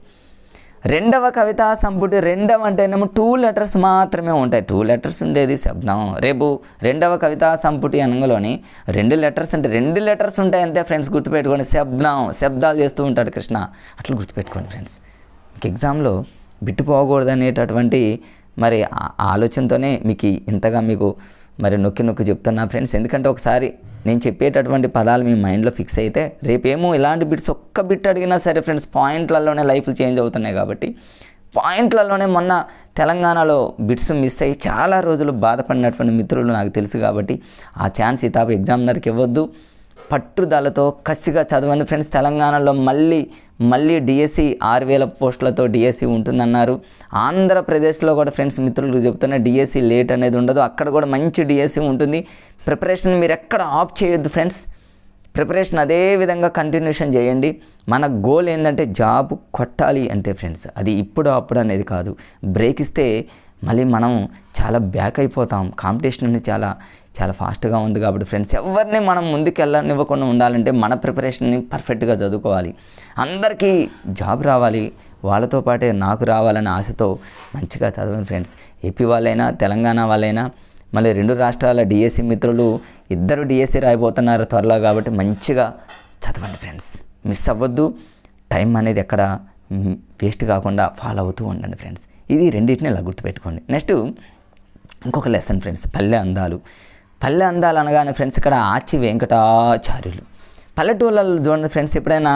రెండవ కవితా సంపుటి, రెండవ అంటేనేమో 2 letters మాత్రమే ఉంటాయి. 2 letters ఉండేది శబ్దం. రేపు రెండవ కవితా సంపుటి అనంగులోని 2 letters అంటే 2 letters ఉంటాయి అంతే ఫ్రెండ్స్. గుర్తుపెట్టుకోండి, శబ్దాలు చేస్తూ ఉంటాడు కృష్ణ. అట్లా గుర్తుపెట్టుకోండి ఫ్రెండ్స్. ఎగ్జామ్లో బిట్టు పోకూడదు అనేటటువంటి మరి ఆలోచనతోనే ఇంతగా మీకు మరి నొక్కి చెప్తున్నా ఫ్రెండ్స్. ఎందుకంటే ఒకసారి నేను చెప్పేటటువంటి పదాలు మీ మైండ్లో ఫిక్స్ అయితే రేపేమో ఇలాంటి బిట్స్ ఒక్క బిట్ అడిగినా సరే ఫ్రెండ్స్ పాయింట్లలోనే లైఫ్లు చేంజ్ అవుతున్నాయి. కాబట్టి పాయింట్లలోనే మొన్న తెలంగాణలో బిట్స్ మిస్ అయ్యి చాలా రోజులు బాధపడినటువంటి మిత్రులు నాకు తెలుసు. కాబట్టి ఆ ఛాన్స్ ఈ తాప ఎగ్జామినర్కి ఇవ్వద్దు. పట్టుదలతో కసిగా చదవండి ఫ్రెండ్స్. తెలంగాణలో మళ్ళీ డిఎస్సి 6000 పోస్టులతో డిఎస్సి ఉంటుందన్నారు. ఆంధ్రప్రదేశ్లో కూడా ఫ్రెండ్స్ మిత్రులు చెప్తున్న డిఎస్సి లేట్ అనేది ఉండదు. అక్కడ కూడా మంచి డిఎస్సి ఉంటుంది. ప్రిపరేషన్ మీరు ఎక్కడ ఆఫ్ చేయొద్దు ఫ్రెండ్స్. ప్రిపరేషన్ అదే విధంగా కంటిన్యూషన్ చేయండి. మన గోల్ ఏంటంటే జాబ్ కొట్టాలి అంతే ఫ్రెండ్స్. అది అప్పుడు అనేది కాదు. బ్రేక్ ఇస్తే మళ్ళీ మనం చాలా బ్యాక్ అయిపోతాం. కాంపిటీషన్ అనేది చాలా ఫాస్ట్గా ఉంది కాబట్టి ఫ్రెండ్స్ ఎవరిని మనం ముందుకు వెళ్ళనివ్వకుండా ఉండాలంటే మన ప్రిపరేషన్ని పర్ఫెక్ట్గా చదువుకోవాలి. అందరికీ జాబ్ రావాలి, వాళ్ళతో పాటే నాకు రావాలనే ఆశతో మంచిగా చదవండి ఫ్రెండ్స్. ఏపీ వాళ్ళైనా తెలంగాణ వాళ్ళైనా మళ్ళీ 2 రాష్ట్రాల డిఎస్సి మిత్రులు ఇద్దరు డిఎస్సి రాయిపోతున్నారు త్వరలో, కాబట్టి మంచిగా చదవండి ఫ్రెండ్స్. మిస్ అవ్వద్దు. టైం అనేది ఎక్కడ వేస్ట్ కాకుండా ఫాలో అవుతూ ఉండండి ఫ్రెండ్స్. ఇది రెండింటిని ఇలా గుర్తుపెట్టుకోండి. నెక్స్ట్ ఇంకొక లెసన్ ఫ్రెండ్స్, పల్లె అందాలు. పల్లె అందాలు అనగానే ఫ్రెండ్స్ ఇక్కడ ఆచి వెంకటాచార్యులు. పల్లెటూళ్ళలో చూడండి ఫ్రెండ్స్, ఎప్పుడైనా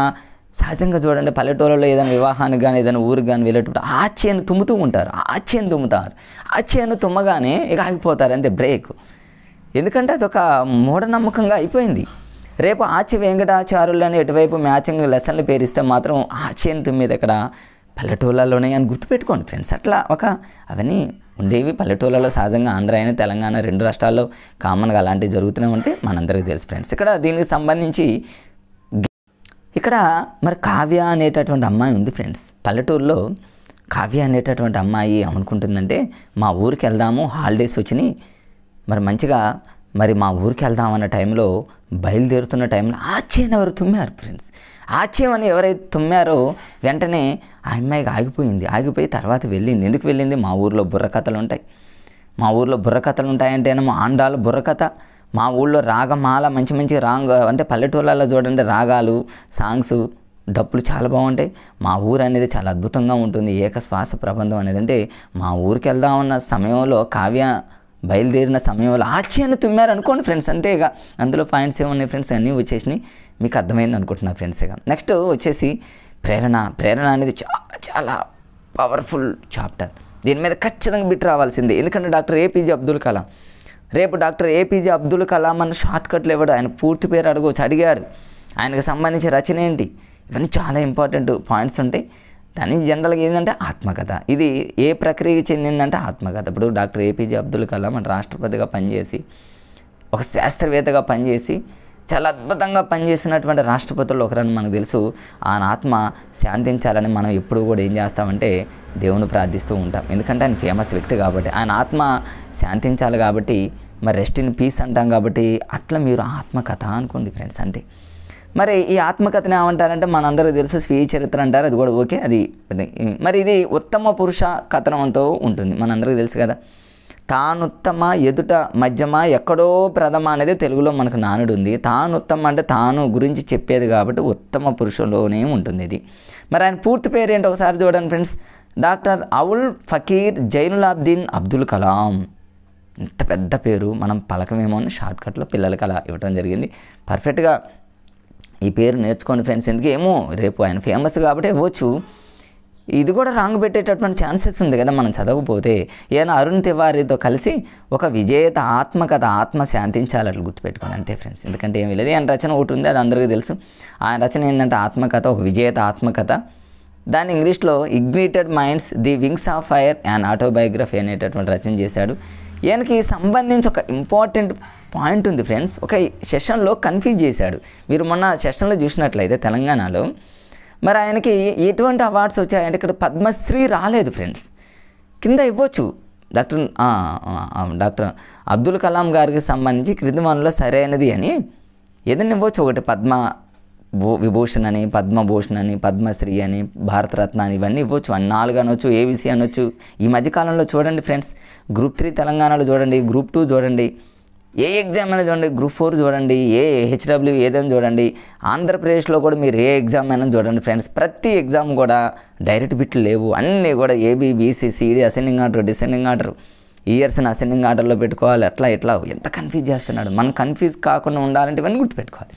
సహజంగా చూడండి పల్లెటూళ్ళలో ఏదైనా వివాహానికి కానీ ఏదైనా ఊరికి కానీ వెళ్ళేటప్పుడు ఆచేను తుమ్ముతూ ఉంటారు. ఆచేను తుమ్మగానే ఇక ఆగిపోతారు, అంతే బ్రేక్. ఎందుకంటే అదొక మూఢనమ్మకంగా అయిపోయింది. రేపు ఆచి వెంకటాచార్యులు అని ఎటువైపు మ్యాచింగ్ లెసన్లు పేరిస్తే మాత్రం ఆచేను తుమ్మేది ఇక్కడ పల్లెటూళ్ళలోనే అని గుర్తుపెట్టుకోండి ఫ్రెండ్స్. అట్లా అవన్నీ ఉండేవి పల్లెటూళ్ళలో సహజంగా. ఆంధ్ర అయినా తెలంగాణ 2 రాష్ట్రాల్లో కామన్గా అలాంటివి జరుగుతూనే ఉంటే మనందరికీ తెలుసు ఫ్రెండ్స్. ఇక్కడ దీనికి సంబంధించి ఇక్కడ మరి కావ్య అనేటటువంటి అమ్మాయి ఉంది ఫ్రెండ్స్. పల్లెటూరులో కావ్య అనేటటువంటి అమ్మాయి ఏమనుకుంటుందంటే మా ఊరికి వెళ్దాము, హాలిడేస్ వచ్చినాయి, మరి మంచిగా మరి మా ఊరికి వెళ్దామన్న టైంలో బయలుదేరుతున్న టైంలో ఆచ్యం ఎవరు తుమ్మారు ఫ్రెండ్స్. ఆచ్యం అని ఎవరైతే తుమ్మారో వెంటనే ఆ అమ్మాయికి ఆగిపోయి తర్వాత వెళ్ళింది. ఎందుకు వెళ్ళింది? మా ఊర్లో బుర్రకథలు ఉంటాయి. మా ఊర్లో బుర్రకథలు ఉంటాయంటేనేమో ఆండాల బుర్రకథ. మా ఊళ్ళో రాగమాల మంచి అంటే పల్లెటూళ్ళలో చూడండి రాగాలు, సాంగ్స్, డప్పులు చాలా బాగుంటాయి. మా ఊరు అనేది చాలా అద్భుతంగా ఉంటుంది. ఏకశ్వాస ప్రబంధం అనేది. అంటే మా ఊరికి వెళ్దామన్న సమయంలో కావ్య బయలుదేరిన సమయంలో ఆచ్యాన్ని తుమ్మారు అనుకోండి ఫ్రెండ్స్. అంతే ఇక అందులో పాయింట్స్ ఏమున్నాయి ఫ్రెండ్స్, అన్నీ వచ్చేసినాయి. మీకు అర్థమైంది అనుకుంటున్నా ఫ్రెండ్స్. ఇక నెక్స్ట్ వచ్చేసి ప్రేరణ అనేది చాలా పవర్ఫుల్ చాప్టర్. దీని మీద ఖచ్చితంగా బిట్ రావాల్సిందే. ఎందుకంటే డాక్టర్ ఏపీజే అబ్దుల్ కలాం, రేపు డాక్టర్ ఏపీజే అబ్దుల్ కలాం అన్న షార్ట్ కట్లు ఇవ్వడు. ఆయన పూర్తి పేరు అడిగాడు. ఆయనకు సంబంధించిన రచన ఏంటి, ఇవన్నీ చాలా ఇంపార్టెంట్ పాయింట్స్ ఉంటాయి. దాని జనరల్గా ఏంటంటే ఆత్మకథ. ఇది ఏ ప్రక్రియకి చెందిందంటే ఆత్మకథ. ఇప్పుడు డాక్టర్ ఏపీజే అబ్దుల్ కలాం మన రాష్ట్రపతిగా పనిచేసి, ఒక శాస్త్రవేత్తగా పనిచేసి, చాలా అద్భుతంగా పనిచేసినటువంటి రాష్ట్రపతుల్లో ఒకరని మనకు తెలుసు. ఆయన ఆత్మ శాంతించాలని మనం ఎప్పుడు కూడా ఏం చేస్తామంటే దేవుని ప్రార్థిస్తూ ఉంటాం. ఎందుకంటే ఆయన ఫేమస్ వ్యక్తి కాబట్టి, ఆయన ఆత్మ శాంతించాలి కాబట్టి, మరి రెస్ట్ ఇన్ పీస్ అంటాం కాబట్టి, అట్లా మీరు ఆత్మకథ అనుకోండి ఫ్రెండ్స్. అంతే. మరి ఈ ఆత్మకథని ఏమంటారంటే మనందరికీ తెలుసు, స్వీయ చరిత్ర అంటారు. అది కూడా ఓకే. అది మరి ఇది ఉత్తమ పురుష కథనంతో ఉంటుంది. మనందరికీ తెలుసు కదా, తానుత్తమ, ఎదుట మధ్యమ, ఎక్కడో ప్రథమ అనేది తెలుగులో మనకు నానుడు ఉంది. తానుత్తమ అంటే తాను గురించి చెప్పేది కాబట్టి ఉత్తమ పురుషులోనే ఉంటుంది ఇది. మరి ఆయన పూర్తి పేరు ఏంటో ఒకసారి చూడండి ఫ్రెండ్స్, డాక్టర్ అవుల్ ఫకీర్ జైనులాబ్దీన్ అబ్దుల్ కలాం. ఇంత పెద్ద పేరు మనం పలకమేమో అని షార్ట్కట్లో పిల్లలకి అలా ఇవ్వడం జరిగింది. పర్ఫెక్ట్గా ఈ పేరు నేర్చుకోండి ఫ్రెండ్స్. ఎందుకేమో రేపు ఆయన ఫేమస్ కాబట్టి ఇవ్వచ్చు. ఇది కూడా రాంగ్ పెట్టేటటువంటి ఛాన్సెస్ ఉంది కదా మనం చదవకపోతే. ఏదైనా అరుణ్ తివారీతో కలిసి ఒక విజేత ఆత్మకథ, ఆత్మ శాంతించాలని గుర్తుపెట్టుకోండి అంతే ఫ్రెండ్స్. ఎందుకంటే ఏమీ లేదు, ఆయన రచన ఒకటి ఉంది, అది అందరికీ తెలుసు. ఆయన రచన ఏంటంటే ఆత్మకథ, ఒక విజేత ఆత్మకథ. దాన్ని ఇంగ్లీష్లో ignited minds, the wings of fire and autobiography అనేటటువంటి రచన చేశాడు. ఈయనకి సంబంధించి ఒక ఇంపార్టెంట్ పాయింట్ ఉంది ఫ్రెండ్స్. ఒక సెషన్లో కన్ఫ్యూజ్ చేశాడు. మీరు మొన్న సెషన్లో చూసినట్లయితే తెలంగాణలో మరి ఆయనకి ఎటువంటి అవార్డ్స్ వచ్చాయంటే ఇక్కడ పద్మశ్రీ రాలేదు ఫ్రెండ్స్. కింద ఇవ్వచ్చు డాక్టర్ అబ్దుల్ కలాం గారికి సంబంధించి క్రింది వన్లో సరైనది అని ఏదైనా ఇవ్వచ్చు. ఒకటి పద్మ విభూషణ్ అని, పద్మభూషణ్ అని, పద్మశ్రీ అని, భారతరత్న అని, ఇవన్నీ ఇవ్వచ్చు. 4 అనొచ్చు, ఏబీసీ అనొచ్చు. ఈ మధ్యకాలంలో చూడండి ఫ్రెండ్స్, గ్రూప్ 3 తెలంగాణలో చూడండి, గ్రూప్ 2 చూడండి, ఏ ఎగ్జామ్ అయినా చూడండి, గ్రూప్ 4 చూడండి, ఏ హెచ్డబ్ల్యూ ఏదైనా చూడండి, ఆంధ్రప్రదేశ్లో కూడా మీరు ఏ ఎగ్జామ్ అయినా చూడండి ఫ్రెండ్స్. ప్రతి ఎగ్జామ్ కూడా డైరెక్ట్ బిట్లు లేవు, అన్నీ కూడా AB, BC, CD, ascending order, descending order, ఇయర్స్ని అసెండింగ్ ఆర్డర్లో పెట్టుకోవాలి. అట్లా ఇట్లా ఎంత కన్ఫ్యూజ్ చేస్తున్నాడు. మనం కన్ఫ్యూజ్ కాకుండా ఉండాలంటే ఇవన్నీ గుర్తుపెట్టుకోవాలి.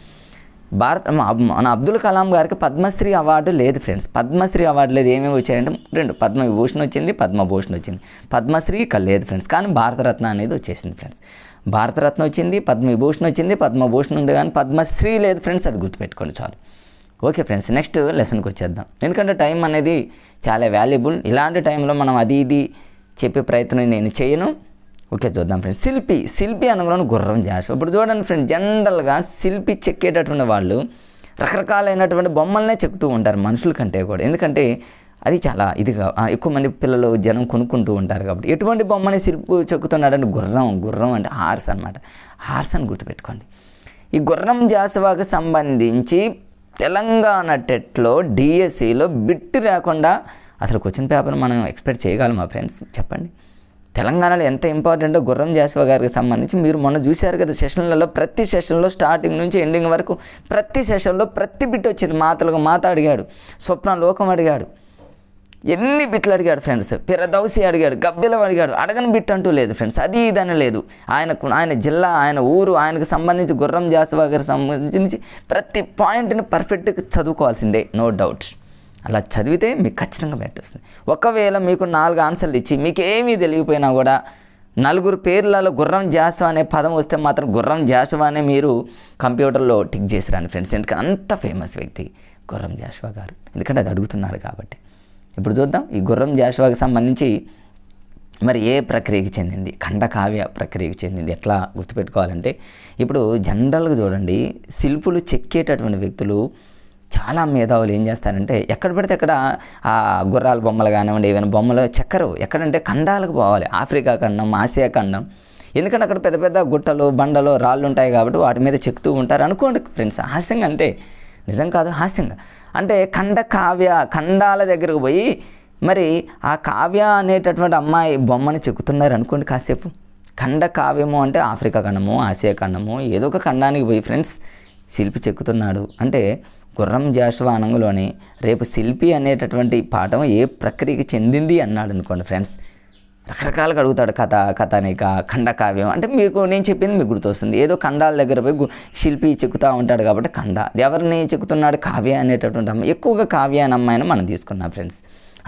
మన అబ్దుల్ కలాం గారికి పద్మశ్రీ అవార్డు లేదు ఫ్రెండ్స్. పద్మశ్రీ అవార్డు లేదు. ఏమేమి వచ్చాయంటే 2, పద్మవిభూషణ్ వచ్చింది, పద్మభూషణ్ వచ్చింది. పద్మశ్రీ ఇక్కడ లేదు ఫ్రెండ్స్. కానీ భారతరత్న అనేది వచ్చేసింది ఫ్రెండ్స్. భారతరత్న వచ్చింది, పద్మవిభూషణ్ వచ్చింది, పద్మభూషణ్ ఉంది, కానీ పద్మశ్రీ లేదు ఫ్రెండ్స్. అది గుర్తుపెట్టుకోండి చాలు. ఓకే ఫ్రెండ్స్, నెక్స్ట్ లెసన్కి వచ్చేద్దాం. ఎందుకంటే టైం అనేది చాలా వాల్యుబుల్. ఇలాంటి టైంలో మనం అది ఇది చెప్పే ప్రయత్నం నేను చేయను. ఓకే, చూద్దాం ఫ్రెండ్స్. శిల్పి అనగానే గుర్రం జాషువా. ఇప్పుడు చూడండి ఫ్రెండ్స్, జనరల్గా శిల్పి చెక్కేటటువంటి వాళ్ళు రకరకాలైనటువంటి బొమ్మలనే చెక్కుతూ ఉంటారు మనుషుల కంటే కూడా. ఎందుకంటే అది చాలా ఇదిగా ఎక్కువ మంది పిల్లలు జనం కొనుక్కుంటూ ఉంటారు కాబట్టి. ఎటువంటి బొమ్మని శిల్పి చెక్కుతున్నాడంటే గుర్రం అంటే హార్స్ అనమాట. హార్స్ అని గుర్తుపెట్టుకోండి. ఈ గుర్రం జాషువాకి సంబంధించి తెలంగాణ టెట్లో డిఎస్సిలో బిట్ రాకుండా అసలు క్వశ్చన్ పేపర్ మనం ఎక్స్పెక్ట్ చేయగలమా ఫ్రెండ్స్? చెప్పండి. తెలంగాణలో ఎంత ఇంపార్టెంటో గుర్రం జాషువా గారికి సంబంధించి మీరు మొన్న చూశారు కదా సెషన్లలో, ప్రతి సెషన్లో స్టార్టింగ్ నుంచి ఎండింగ్ వరకు ప్రతి సెషన్లో ప్రతి బిట్ వచ్చింది. మాతలకు మాత అడిగాడు, స్వప్న లోకం అడిగాడు, ఎన్ని బిట్లు అడిగాడు ఫ్రెండ్స్. పిరదౌసి అడిగాడు, గబ్బిలం అడిగాడు, అడగని బిట్ అంటూ లేదు ఫ్రెండ్స్. అది ఇదని లేదు. ఆయన జిల్లా, ఆయన ఊరు, ఆయనకు సంబంధించి గుర్రం జాషువా గారికి సంబంధించి ప్రతి పాయింట్ని పర్ఫెక్ట్గా చదువుకోవాల్సిందే, నో డౌట్. అలా చదివితే మీకు ఖచ్చితంగా పెట్టొస్తుంది. ఒకవేళ మీకు 4 ఆన్సర్లు ఇచ్చి మీకు ఏమీ తెలియకపోయినా కూడా 4 పేర్లలో గుర్రం జాషువా అనే పదం వస్తే మాత్రం గుర్రం జాషువా అనే మీరు కంప్యూటర్లో టిక్ చేసిరండి ఫ్రెండ్స్. ఎందుకంటే అంత ఫేమస్ వ్యక్తి గుర్రం జాషువా గారు, ఎందుకంటే అది అడుగుతున్నారు కాబట్టి. ఇప్పుడు చూద్దాం ఈ గుర్రం జాషువాకి సంబంధించి మరి ఏ ప్రక్రియకి చెందింది, ఖండకావ్య ప్రక్రియకి చెందింది. ఎట్లా గుర్తుపెట్టుకోవాలంటే ఇప్పుడు జనరల్గా చూడండి, శిల్పులు చెక్కేటటువంటి వ్యక్తులు చాలా మేధావులు ఏం చేస్తారంటే ఎక్కడ పడితే అక్కడ ఆ గుర్రాల బొమ్మలు కానివ్వండి, ఏమైనా బొమ్మలు చెక్కరు. ఎక్కడంటే ఖండాలకు పోవాలి, ఆఫ్రికా ఖండం, ఆసియా ఖండం. ఎందుకంటే అక్కడ పెద్ద పెద్ద గుట్టలు, బండలు, రాళ్ళు ఉంటాయి కాబట్టి వాటి మీద చెక్కుతూ ఉంటారు అనుకోండి ఫ్రెండ్స్. హాస్యంగా అంతే, నిజం కాదు, హాస్యంగా. అంటే ఖండాల దగ్గరకు పోయి మరి ఆ కావ్య అనేటటువంటి అమ్మాయి బొమ్మని చెక్కుతున్నారు అనుకోండి కాసేపు. ఖండకావ్యము అంటే ఆఫ్రికా ఖండము, ఆసియా ఖండము, ఏదో ఒక ఖండానికి పోయి ఫ్రెండ్స్ శిల్పి చెక్కుతున్నాడు అంటే గుర్రం జాషువా అనంగులోని రేపు శిల్పి అనేటటువంటి పాఠం ఏ ప్రక్రియకి చెందింది అన్నాడు అనుకోండి ఫ్రెండ్స్. రకరకాలుగా అడుగుతాడు, కథానిక, ఖండకావ్యం అంటే మీకు నేను చెప్పింది మీకు గుర్తొస్తుంది. ఏదో ఖండాల దగ్గర పోయి శిల్పి చెక్కుతూ ఉంటాడు కాబట్టి ఖండ. ఎవరిని చెక్కుతున్నాడు? కావ్య అనేటటువంటి అమ్మాయి. ఎక్కువగా కావ్య అనే అమ్మాయిని మనం తీసుకున్నాం ఫ్రెండ్స్.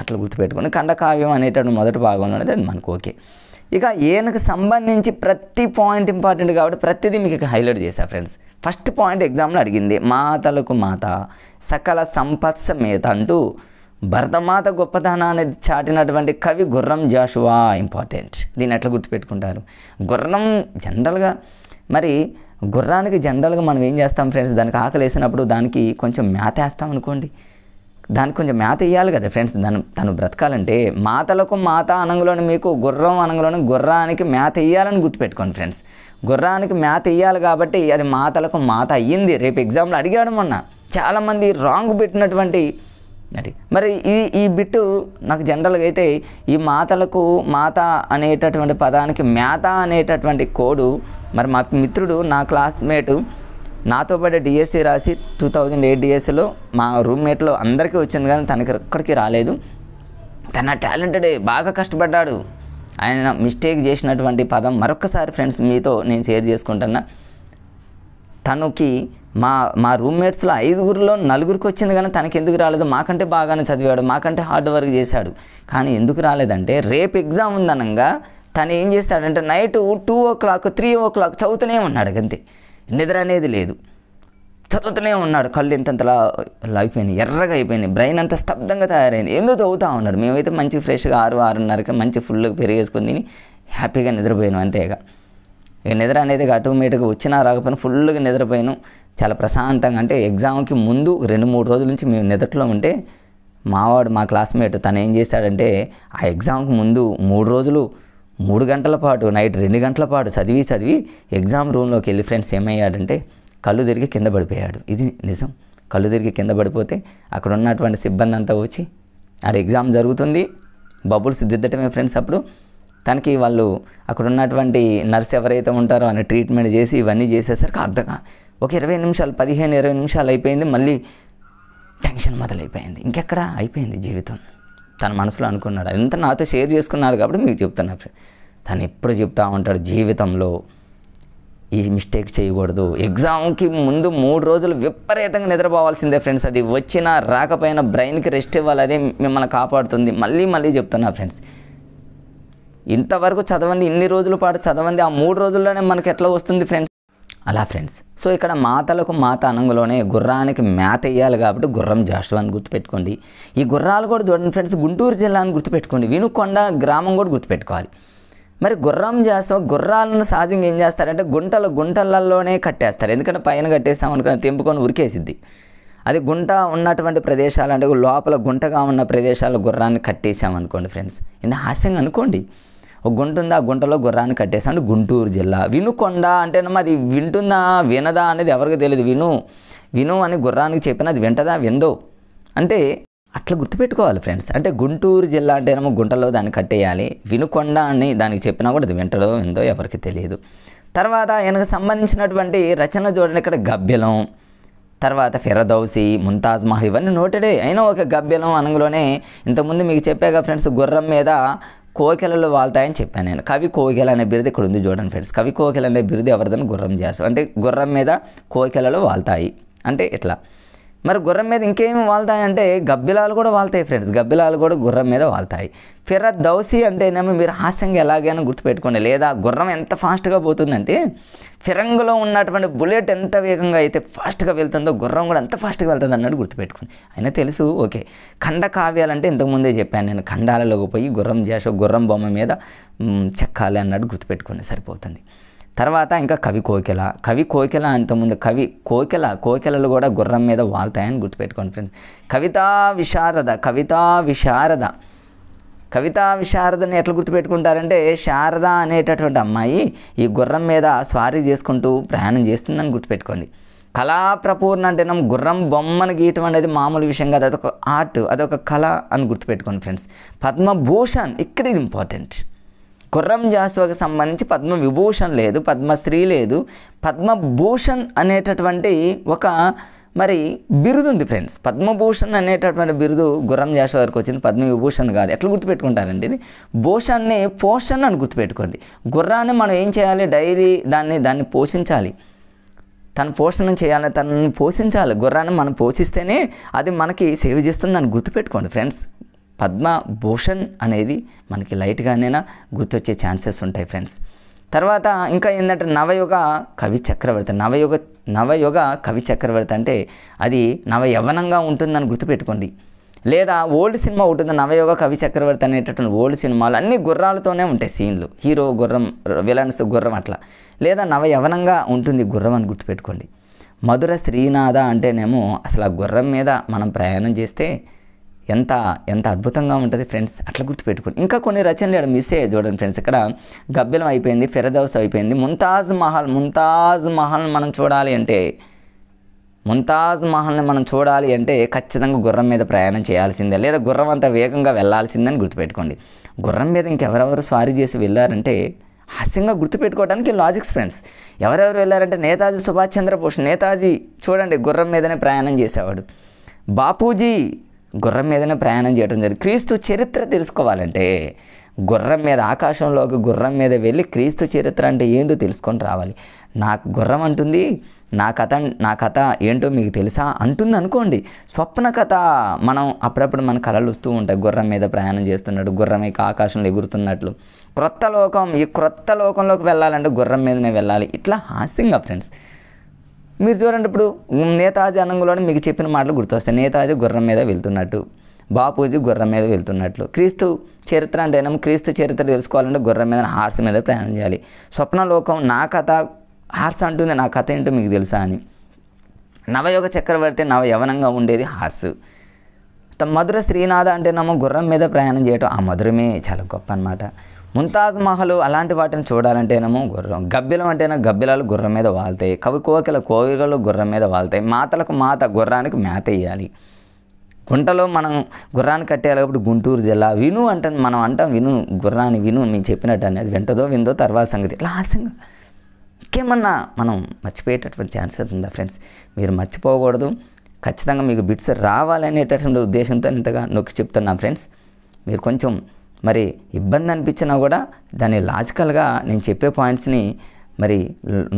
అట్లా గుర్తుపెట్టుకుని ఖండకావ్యం అనేటటువంటి మొదటి భాగంలో అనేది అది మనకు ఓకే. ఇక ఈయనకు సంబంధించి ప్రతి పాయింట్ ఇంపార్టెంట్ కాబట్టి ప్రతిదీ మీకు హైలైట్ చేశా ఫ్రెండ్స్. ఫస్ట్ పాయింట్ ఎగ్జామ్లో అడిగింది, మాతలకు మాత సకల సంపత్సమేత అంటూ భరతమాత గొప్పతనాన్ని చాటినటువంటి కవి గుర్రం జాషువా. ఇంపార్టెంట్. దీన్ని ఎట్లా గుర్తుపెట్టుకుంటారు? గుర్రం జనరల్గా మరి గుర్రానికి జనరల్గా మనం ఏం చేస్తాం ఫ్రెండ్స్, దానికి ఆకలి వేసినప్పుడు దానికి కొంచెం మేత వేస్తాం అనుకోండి. దానికి కొంచెం మేత ఇవ్వాలి కదా ఫ్రెండ్స్, తను బ్రతకాలంటే. మాతలకు మాత అనంగులోని మీకు గుర్రం అనంగులోని గుర్రానికి మేత ఇవ్వాలని గుర్తుపెట్టుకోండి ఫ్రెండ్స్. గుర్రానికి మేత ఇవ్వాలి కాబట్టి అది మాతలకు మాత అయ్యింది. రేపు ఎగ్జామ్లో అడిగాడు మొన్న, చాలామంది రాంగ్ పెట్టినటువంటి అది. మరి ఈ బిట్టు నాకు జనరల్గా అయితే ఈ మాతలకు మాత అనేటటువంటి పదానికి మేత అనేటటువంటి కోడు మరి మా మిత్రుడు, నా క్లాస్మేటు, నాతో పాటు డిఎస్సి రాసి 2008 డిఎస్సిలో మా రూమ్మేట్లో అందరికీ వచ్చింది కానీ తనకి ఎక్కడికి రాలేదు. తన టాలెంటెడ్, బాగా కష్టపడ్డాడు. ఆయన మిస్టేక్ చేసినటువంటి పదం మరొకసారి ఫ్రెండ్స్ మీతో నేను షేర్ చేసుకుంటున్నా. తనకి మా రూమ్మేట్స్లో 5గురిలో 4గురికి వచ్చింది కానీ తనకి ఎందుకు రాలేదు? మాకంటే బాగానే చదివాడు, మాకంటే హార్డ్ వర్క్ చేశాడు, కానీ ఎందుకు రాలేదంటే రేపు ఎగ్జామ్ ఉందనంగా తను ఏం చేస్తాడంటే నైట్ 2 o'clock 3 o'clock చదువుతూనే ఉన్నాడు. అంతే, నిద్ర అనేది లేదు, చదువుతూనే ఉన్నాడు. కళ్ళు ఇంతంతలా అయిపోయినాయి, ఎర్రగా అయిపోయింది, బ్రెయిన్ అంతా స్తబ్దంగా తయారైంది. ఎందుకు చదువుతూ ఉన్నాడు. మేమైతే మంచి ఫ్రెష్గా 6-6:30కి మంచి ఫుల్గా పెరిగేసుకుని తిని హ్యాపీగా నిద్రపోయాను. అంతేగా ఇక నిద్ర అనేది ఆటోమేటిక్గా వచ్చినా రాకపోయినా ఫుల్గా నిద్రపోయాను. చాలా ప్రశాంతంగా. అంటే ఎగ్జామ్కి ముందు 2-3 రోజుల నుంచి మేము నిద్రలో ఉంటే మా క్లాస్మేట్ తను ఏం చేశాడంటే ఆ ఎగ్జామ్కి ముందు 3 రోజులు 3 గంటల పాటు, నైట్ 2 గంటల పాటు చదివి ఎగ్జామ్ రూమ్లోకి వెళ్ళి ఫ్రెండ్స్ ఏమయ్యాడంటే కళ్ళు తిరిగి కింద పడిపోయాడు. ఇది నిజం. కళ్ళు తిరిగి కింద పడిపోతే అక్కడ ఉన్నటువంటి సిబ్బంది అంతా వచ్చి ఆడ ఎగ్జామ్ జరుగుతుంది, బబుల్స్ దిద్దటమే ఫ్రెండ్స్. అప్పుడు తనకి వాళ్ళు అక్కడ ఉన్నటువంటి నర్స్ ఎవరైతే ఉంటారో ఆయన ట్రీట్మెంట్ చేసి ఇవన్నీ చేసేసరికి ఒక 20 నిమిషాలు 15-20 నిమిషాలు అయిపోయింది. మళ్ళీ టెన్షన్ మొదలైపోయింది. ఇంకెక్కడ అయిపోయింది జీవితం. తన మనసులో అనుకున్నాడు. అంతా నాతో షేర్ చేసుకున్నాడు కాబట్టి మీకు చెప్తున్నా. తను ఎప్పుడు చెప్తా ఉంటాడు, జీవితంలో ఈ మిస్టేక్ చేయకూడదు. ఎగ్జామ్కి ముందు 3 రోజులు విపరీతంగా నిద్రపోవాల్సిందే ఫ్రెండ్స్. అది వచ్చినా రాకపోయినా బ్రెయిన్కి రెస్ట్ ఇవ్వాలి, అదే మిమ్మల్ని కాపాడుతుంది. మళ్ళీ చెప్తున్నా ఫ్రెండ్స్, ఇంతవరకు చదవండి, ఇన్ని రోజుల పాటు చదవండి, ఆ 3 రోజుల్లోనే మనకి ఎట్లా వస్తుంది ఫ్రెండ్స్. అలా ఫ్రెండ్స్. సో ఇక్కడ మాతలకు మాత అనంగులోనే గుర్రానికి మేత వేయాలి కాబట్టి గుర్రం జాషువా అని గుర్తుపెట్టుకోండి. ఈ గుర్రాలు కూడా చూడండి ఫ్రెండ్స్, గుంటూరు జిల్లా అని గుర్తుపెట్టుకోండి. వినుకొండ గ్రామం కూడా గుర్తుపెట్టుకోవాలి. మరి గుర్రం జాషువా గుర్రాలను సహజంగా ఏం చేస్తారంటే గుంటలలోనే కట్టేస్తారు. ఎందుకంటే పైన కట్టేసామనుకుని తెంపుకొని ఉరికేసిద్ది. అది గుంట ఉన్నటువంటి ప్రదేశాలు, అంటే లోపల గుంటగా ఉన్న ప్రదేశాల్లో గుర్రాన్ని కట్టేసామనుకోండి ఫ్రెండ్స్. ఇది హాస్యంగా అనుకోండి. ఒక గుంట ఉంది, ఆ గుంటలో గుర్రాన్ని కట్టేసాం. అంటే గుంటూరు జిల్లా. వినుకొండ అంటే అది వింటుందా వినదా అనేది ఎవరికి తెలియదు. విను అని గుర్రానికి చెప్పిన అది వింటదా విందో అంటే అట్లా గుర్తుపెట్టుకోవాలి ఫ్రెండ్స్. అంటే గుంటూరు జిల్లా అంటేనేమో గుంటలో దాన్ని కట్టేయాలి, వినుకొండ అని దానికి చెప్పినా కూడా అది వింటదో విందో ఎవరికి తెలియదు. తర్వాత ఆయనకు సంబంధించినటువంటి రచన చూడండి, ఇక్కడ గబ్బెలం, తర్వాత ఫిరదౌసి, ముంతాజ్ మహల్ ఇవన్నీ నోటెడే. అయినా ఒక గబ్బెలం అనగానే ఇంతకుముందు మీకు చెప్పాగా ఫ్రెండ్స్, గుర్రం మీద కోకిలలు వాళ్తాయని చెప్పాను నేను. కవి కోకిల అనే బిరుదు ఇక్కడ ఉంది చూడండి ఫ్రెండ్స్. కవి కోకిల అనే బిరుదు ఎవరిదని గుర్రం చేస్తాం అంటే గుర్రం మీద కోకిలలు వాళ్తాయి అంటే ఇట్లా. మరి గుర్రం మీద ఇంకేమి వాళ్తాయంటే గబ్బిలాలు కూడా వాళ్తాయి ఫ్రెండ్స్, గబ్బిలాలు కూడా గుర్రం మీద వాళ్తాయి. ఫిరదౌసి అంటేనేమో మీరు హాస్యంగా ఎలాగైనా గుర్తుపెట్టుకోండి. లేదా గుర్రం ఎంత ఫాస్ట్గా పోతుందంటే ఫిరంగులో ఉన్నటువంటి బుల్లెట్ ఎంత వేగంగా అయితే ఫాస్ట్గా వెళ్తుందో గుర్రం కూడా అంత ఫాస్ట్గా వెళ్తుంది అన్నట్టు గుర్తుపెట్టుకోండి. అయినా తెలుసు ఓకే. ఖండ కావ్యాలంటే ఇంతకుముందే చెప్పాను నేను, ఖండాలలోకి పోయి గుర్రం చేసో గుర్రం బొమ్మ మీద చెక్కాలి అన్నట్టు గుర్తుపెట్టుకోండి సరిపోతుంది. తర్వాత ఇంకా కవి కోకిల, కవి కోకిల అంతకుముందు కవి కోకిలలు కూడా గుర్రం మీద వాళ్తాయని గుర్తుపెట్టుకోండి ఫ్రెండ్స్. కవితా విశారదని ఎట్లా గుర్తుపెట్టుకుంటారంటే శారద అనేటటువంటి అమ్మాయి ఈ గుర్రం మీద స్వారీ చేసుకుంటూ ప్రయాణం చేస్తుందని గుర్తుపెట్టుకోండి. కళాప్రపూర్ణ అంటేనే గుర్రం బొమ్మను గీయటం అనేది మామూలు విషయం కాదు, అదొక ఆర్ట్, అదొక కళ అని గుర్తుపెట్టుకోండి ఫ్రెండ్స్. పద్మభూషణ్ ఇక్కడ ఇది ఇంపార్టెంట్. గుర్రం జాషువాకి సంబంధించి పద్మవిభూషణ్ లేదు, పద్మశ్రీ లేదు, పద్మభూషణ్ అనేటటువంటి ఒక మరి బిరుదు ఉంది ఫ్రెండ్స్. పద్మభూషణ్ అనేటటువంటి బిరుదు గుర్రం జాషువా గారికి వచ్చింది, పద్మవిభూషణ్ కాదు. ఎట్లా గుర్తుపెట్టుకుంటారండి ఇది? భూషణ్ని పోషణ్ అని గుర్తుపెట్టుకోండి. గుర్రాన్ని మనం ఏం చేయాలి? డైలీ దాన్ని పోషించాలి, తను పోషణ చేయాలి, తనని పోషించాలి. గుర్రాన్ని మనం పోషిస్తేనే అది మనకి సేవ చేస్తుందని గుర్తుపెట్టుకోండి ఫ్రెండ్స్. పద్మభూషణ్ అనేది మనకి లైట్గానైనా గుర్తొచ్చే ఛాన్సెస్ ఉంటాయి ఫ్రెండ్స్. తర్వాత ఇంకా ఏంటంటే నవయుగ కవి చక్రవర్తి. నవయుగ కవి చక్రవర్తి అంటే అది నవయవ్వనంగా ఉంటుందని గుర్తుపెట్టుకోండి. లేదా ఓల్డ్ సినిమా ఉంటుంది నవయుగ కవి చక్రవర్తి అనేటటువంటి ఓల్డ్ సినిమాలు అన్నీ గుర్రాలతోనే ఉంటాయి సీన్లు, హీరో గుర్రం, విలన్స్ గుర్రం అట్లా. లేదా నవయవ్వనంగా ఉంటుంది గుర్రం అని గుర్తుపెట్టుకోండి. మధుర శ్రీనాథ అంటేనేమో అసలు ఆ గుర్రం మీద మనం ప్రయాణం చేస్తే ఎంత అద్భుతంగా ఉంటుంది ఫ్రెండ్స్, అట్లా గుర్తుపెట్టుకోండి. ఇంకా కొన్ని రచనలు ఇక్కడ మిస్ అయ్యాయి చూడండి ఫ్రెండ్స్. ఇక్కడ గబ్బెలం అయిపోయింది, ఫిరదౌస్ అయిపోయింది, ముంతాజ్ మహల్ మనం చూడాలి అంటే ముంతాజ్ మహల్ని మనం చూడాలి అంటే ఖచ్చితంగా గుర్రం మీద ప్రయాణం చేయాల్సిందే, లేదా గుర్రం అంత వేగంగా వెళ్ళాల్సిందని గుర్తుపెట్టుకోండి. గుర్రం మీద ఇంకెవరెవరు స్వారీ చేసి వెళ్ళారంటే హాస్యంగా గుర్తుపెట్టుకోవడానికి లాజిక్స్ ఫ్రెండ్స్. ఎవరెవరు వెళ్ళారంటే నేతాజీ సుభాష్ చంద్రబోస్. నేతాజీ చూడండి గుర్రం మీదనే ప్రయాణం చేసేవాడు. బాపూజీ గుర్రం మీదనే ప్రయాణం చేయడం జరిగింది. క్రీస్తు చరిత్ర తెలుసుకోవాలంటే గుర్రం మీద ఆకాశంలోకి గుర్రం మీద వెళ్ళి క్రీస్తు చరిత్ర అంటే ఏందో తెలుసుకొని రావాలి. నాకు గుర్రం అంటుంది, నా కథ ఏంటో మీకు తెలుసా అంటుంది అనుకోండి. స్వప్న కథ మనం అప్పుడప్పుడు మన కళలు వస్తూ ఉంటాయి, గుర్రం మీద ప్రయాణం చేస్తున్నట్టు, గుర్రం యొక్క ఆకాశంలో ఎగురుతున్నట్లు. ఈ క్రొత్త లోకంలోకి వెళ్ళాలంటే గుర్రం మీదనే వెళ్ళాలి. ఇట్లా హాస్యంగా ఫ్రెండ్స్. మీరు చూడండి ఇప్పుడు నేతాజీ అనంగులోనే మీకు చెప్పిన మాటలు గుర్తొస్తాయి. నేతాజీ గుర్రం మీద వెళ్తున్నట్టు, బాపూజీ గుర్రం మీద వెళ్తున్నట్లు. క్రీస్తు చరిత్ర అంటేనేమో క్రీస్తు చరిత్ర తెలుసుకోవాలంటే గుర్రం మీద హార్స్ మీద ప్రయాణం చేయాలి. స్వప్నలోకం నా కథ హార్స్ అంటుంది, నా కథ ఏంటో మీకు తెలుసా అని. నవయుగ చక్రవర్తి నవయవనంగా ఉండేది హార్స్. మధుర శ్రీనాథ అంటేనేమో గుర్రం మీద ప్రయాణం చేయటం, ఆ మధురమే చాలా గొప్ప అన్నమాట. ముంతాజ్ మహల్ అలాంటి వాటిని చూడాలంటేనేమో గుర్రం. గబ్బిలం అంటేనే గబ్బిలాలు గుర్రం మీద వాళ్తాయి. కవి కోకిలలు గుర్రం మీద వాళ్తాయి. మాతలకు మాత, గుర్రానికి మేత వేయాలి. గుంటలో మనం గుర్రాన్ని కట్టేయాలి. గుంటూరు జిల్లా విను అంటే మనం అంటాం, విను గుర్రాన్ని విను మీకు చెప్పినట్టు అనేది వింటదో విందో తర్వాత సంగతి. ఇట్లా హాస్యంగా ఇంకేమన్నా మనం మర్చిపోయేటటువంటి ఛాన్సెస్ ఉందా ఫ్రెండ్స్? మీరు మర్చిపోకూడదు, ఖచ్చితంగా మీకు బిట్స్ రావాలనేటటువంటి ఉద్దేశంతో ఇంతగా నొక్కి చెప్తున్నాం ఫ్రెండ్స్. మీరు కొంచెం మరి ఇబ్బంది అనిపించినా కూడా దాన్ని లాజికల్గా నేను చెప్పే పాయింట్స్ని మరి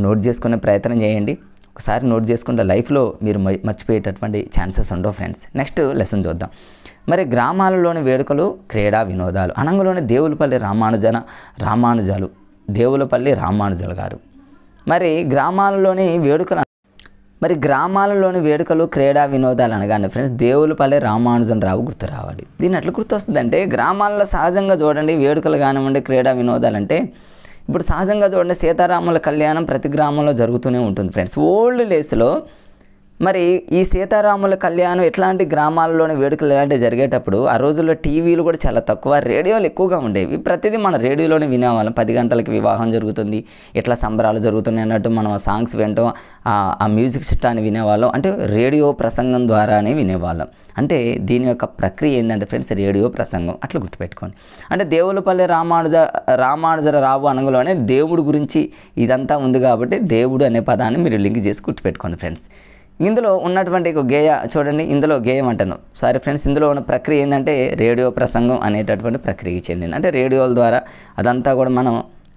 నోట్ చేసుకునే ప్రయత్నం చేయండి. ఒకసారి నోట్ చేసుకుంటే లైఫ్లో మీరు మర్చిపోయేటటువంటి ఛాన్సెస్ ఉండవు ఫ్రెండ్స్. నెక్స్ట్ లెసన్ చూద్దాం. మరి గ్రామాలలోని వేడుకలు, క్రీడా వినోదాలు. అనంగలోని దేవులపల్లి రామానుజాలు గారు. మరి గ్రామాలలోని వేడుకలు, క్రీడా వినోదాలు అనగానే ఫ్రెండ్స్ దేవులపల్లి రామానుజన్ రావు గుర్తు రావాలి. దీన్ని ఎట్లా గుర్తొస్తుందంటే గ్రామాల్లో సహజంగా చూడండి వేడుకలు కానివ్వండి, క్రీడా వినోదాలు అంటే ఇప్పుడు సహజంగా చూడండి సీతారాముల కళ్యాణం ప్రతి గ్రామంలో జరుగుతూనే ఉంటుంది ఫ్రెండ్స్. ఓల్డ్ డేస్లో మరి ఈ సీతారాముల కళ్యాణం ఎట్లాంటి గ్రామాల్లోని వేడుకలు ఇలాంటివి జరిగేటప్పుడు ఆ రోజుల్లో టీవీలు కూడా చాలా తక్కువ, రేడియోలు ఎక్కువగా ఉండేవి. ప్రతిదీ మన రేడియోలోనే వినేవాళ్ళం. 10 గంటలకి వివాహం జరుగుతుంది, ఇట్లా సంబరాలు జరుగుతున్నాయి అన్నట్టు మనం ఆ సాంగ్స్ వింటాం, ఆ మ్యూజిక్ సిస్టాన్ని వినేవాళ్ళం. అంటే రేడియో ప్రసంగం ద్వారానే వినేవాళ్ళం. అంటే దీని యొక్క ప్రక్రియ ఏంటంటే ఫ్రెండ్స్, రేడియో ప్రసంగం. అట్లా గుర్తుపెట్టుకోండి. అంటే దేవులపల్లి రామానుజరావు అనగలోనే దేవుడు గురించి ఇదంతా ఉంది కాబట్టి దేవుడు అనే పదాన్ని మీరు లింక్ చేసి గుర్తుపెట్టుకోండి ఫ్రెండ్స్. ఇందులో ఉన్నటువంటి ఒక గేయ చూడండి, ఇందులో గేయం అంటాను సారీ ఫ్రెండ్స్, ఇందులో ఉన్న ప్రక్రియ ఏంటంటే రేడియో ప్రసంగం అనేటటువంటి ప్రక్రియకి చెందింది. అంటే రేడియోల ద్వారా అదంతా కూడా మనం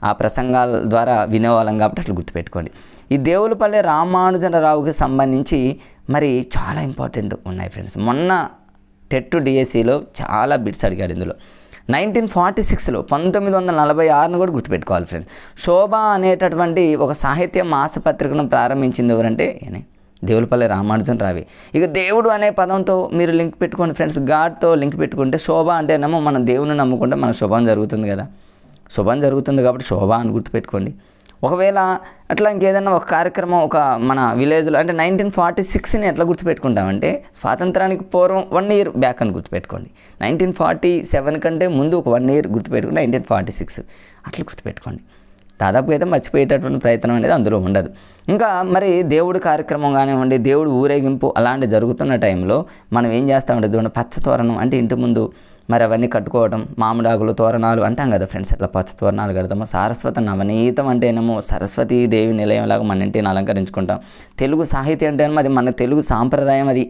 ఆ ప్రసంగాల ద్వారా వినేవాళ్ళం కాబట్టి అట్లా గుర్తుపెట్టుకోండి. ఈ దేవులపల్లి రామానుజరావుకి సంబంధించి మరి చాలా ఇంపార్టెంట్ ఉన్నాయి ఫ్రెండ్స్. మొన్న టెట్ డిఎస్సిలో చాలా బిట్స్ అడిగాడు. ఇందులో 1946లో 1946ను కూడా గుర్తుపెట్టుకోవాలి ఫ్రెండ్స్. శోభ అనేటటువంటి ఒక సాహిత్య మాసపత్రికను ప్రారంభించింది ఎవరంటే దేవులపల్లి రామానుజరావు. ఇక దేవుడు అనే పదంతో మీరు లింక్ పెట్టుకోండి ఫ్రెండ్స్. గాడ్తో లింక్ పెట్టుకుంటే శోభ అంటేనేమో మనం దేవుని నమ్ముకుంటే మన శుభం జరుగుతుంది కదా, శుభం జరుగుతుంది కాబట్టి శోభ అని గుర్తుపెట్టుకోండి. ఒకవేళ అట్లా ఇంకేదైనా ఒక కార్యక్రమం ఒక మన విలేజ్లో అంటే 1946ని ఎట్లా గుర్తుపెట్టుకుంటామంటే స్వాతంత్రానికి పూర్వం 1 year బ్యాక్ అని గుర్తుపెట్టుకోండి. 1947 కంటే ముందు ఒక 1 year గుర్తుపెట్టుకోండి, 1946 అట్లా గుర్తుపెట్టుకోండి. దాదాపుగా అయితే మర్చిపోయేటటువంటి ప్రయత్నం అనేది అందులో ఉండదు. ఇంకా మరి దేవుడి కార్యక్రమం కానివ్వండి, దేవుడు ఊరేగింపు అలాంటి జరుగుతున్న టైంలో మనం ఏం చేస్తామంటే చూడండి, పచ్చ తోరణం అంటే ఇంటి ముందు మరి అవన్నీ కట్టుకోవడం, మామిడాకులు తోరణాలు అంటాం కదా ఫ్రెండ్స్, అట్లా పచ్చ తోరణాలు కడతాము. సారస్వత నవనీతం అంటేనేమో సరస్వతీ దేవి నిలయంలాగా మన ఇంటిని అలంకరించుకుంటాం. తెలుగు సాహిత్యం అంటేనేమో అది మన తెలుగు సాంప్రదాయం. అది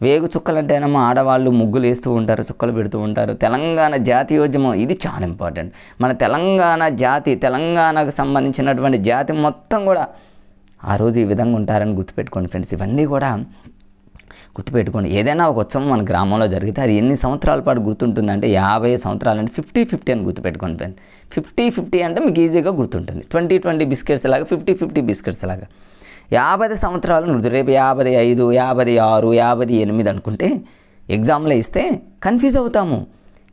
వేగు చుక్కలు అంటేనేమో ఆడవాళ్ళు ముగ్గులు వేస్తూ ఉంటారు, చుక్కలు పెడుతూ ఉంటారు. తెలంగాణ జాతీయోద్యమం ఇది చాలా ఇంపార్టెంట్. మన తెలంగాణ జాతి, తెలంగాణకు సంబంధించినటువంటి జాతి మొత్తం కూడా ఆ రోజు ఈ విధంగా ఉంటారని గుర్తుపెట్టుకోండి ఫ్రెండ్స్. ఇవన్నీ కూడా గుర్తుపెట్టుకోండి. ఏదైనా ఒక ఉత్సవం మన గ్రామంలో జరిగితే అది ఎన్ని సంవత్సరాల పాటు గుర్తుంటుందంటే 50 సంవత్సరాలు అంటే 50-50 అని గుర్తుపెట్టుకోండి ఫ్రెండ్. 50-50 అంటే మీకు ఈజీగా గుర్తుంటుంది. 20-20 బిస్కెట్స్ లాగా 50-50 బిస్కెట్స్ లాగా 50 సంవత్సరాలు నువ్వు రేపు 55, 56, 58 అనుకుంటే ఎగ్జామ్లో ఇస్తే కన్ఫ్యూజ్ అవుతాము.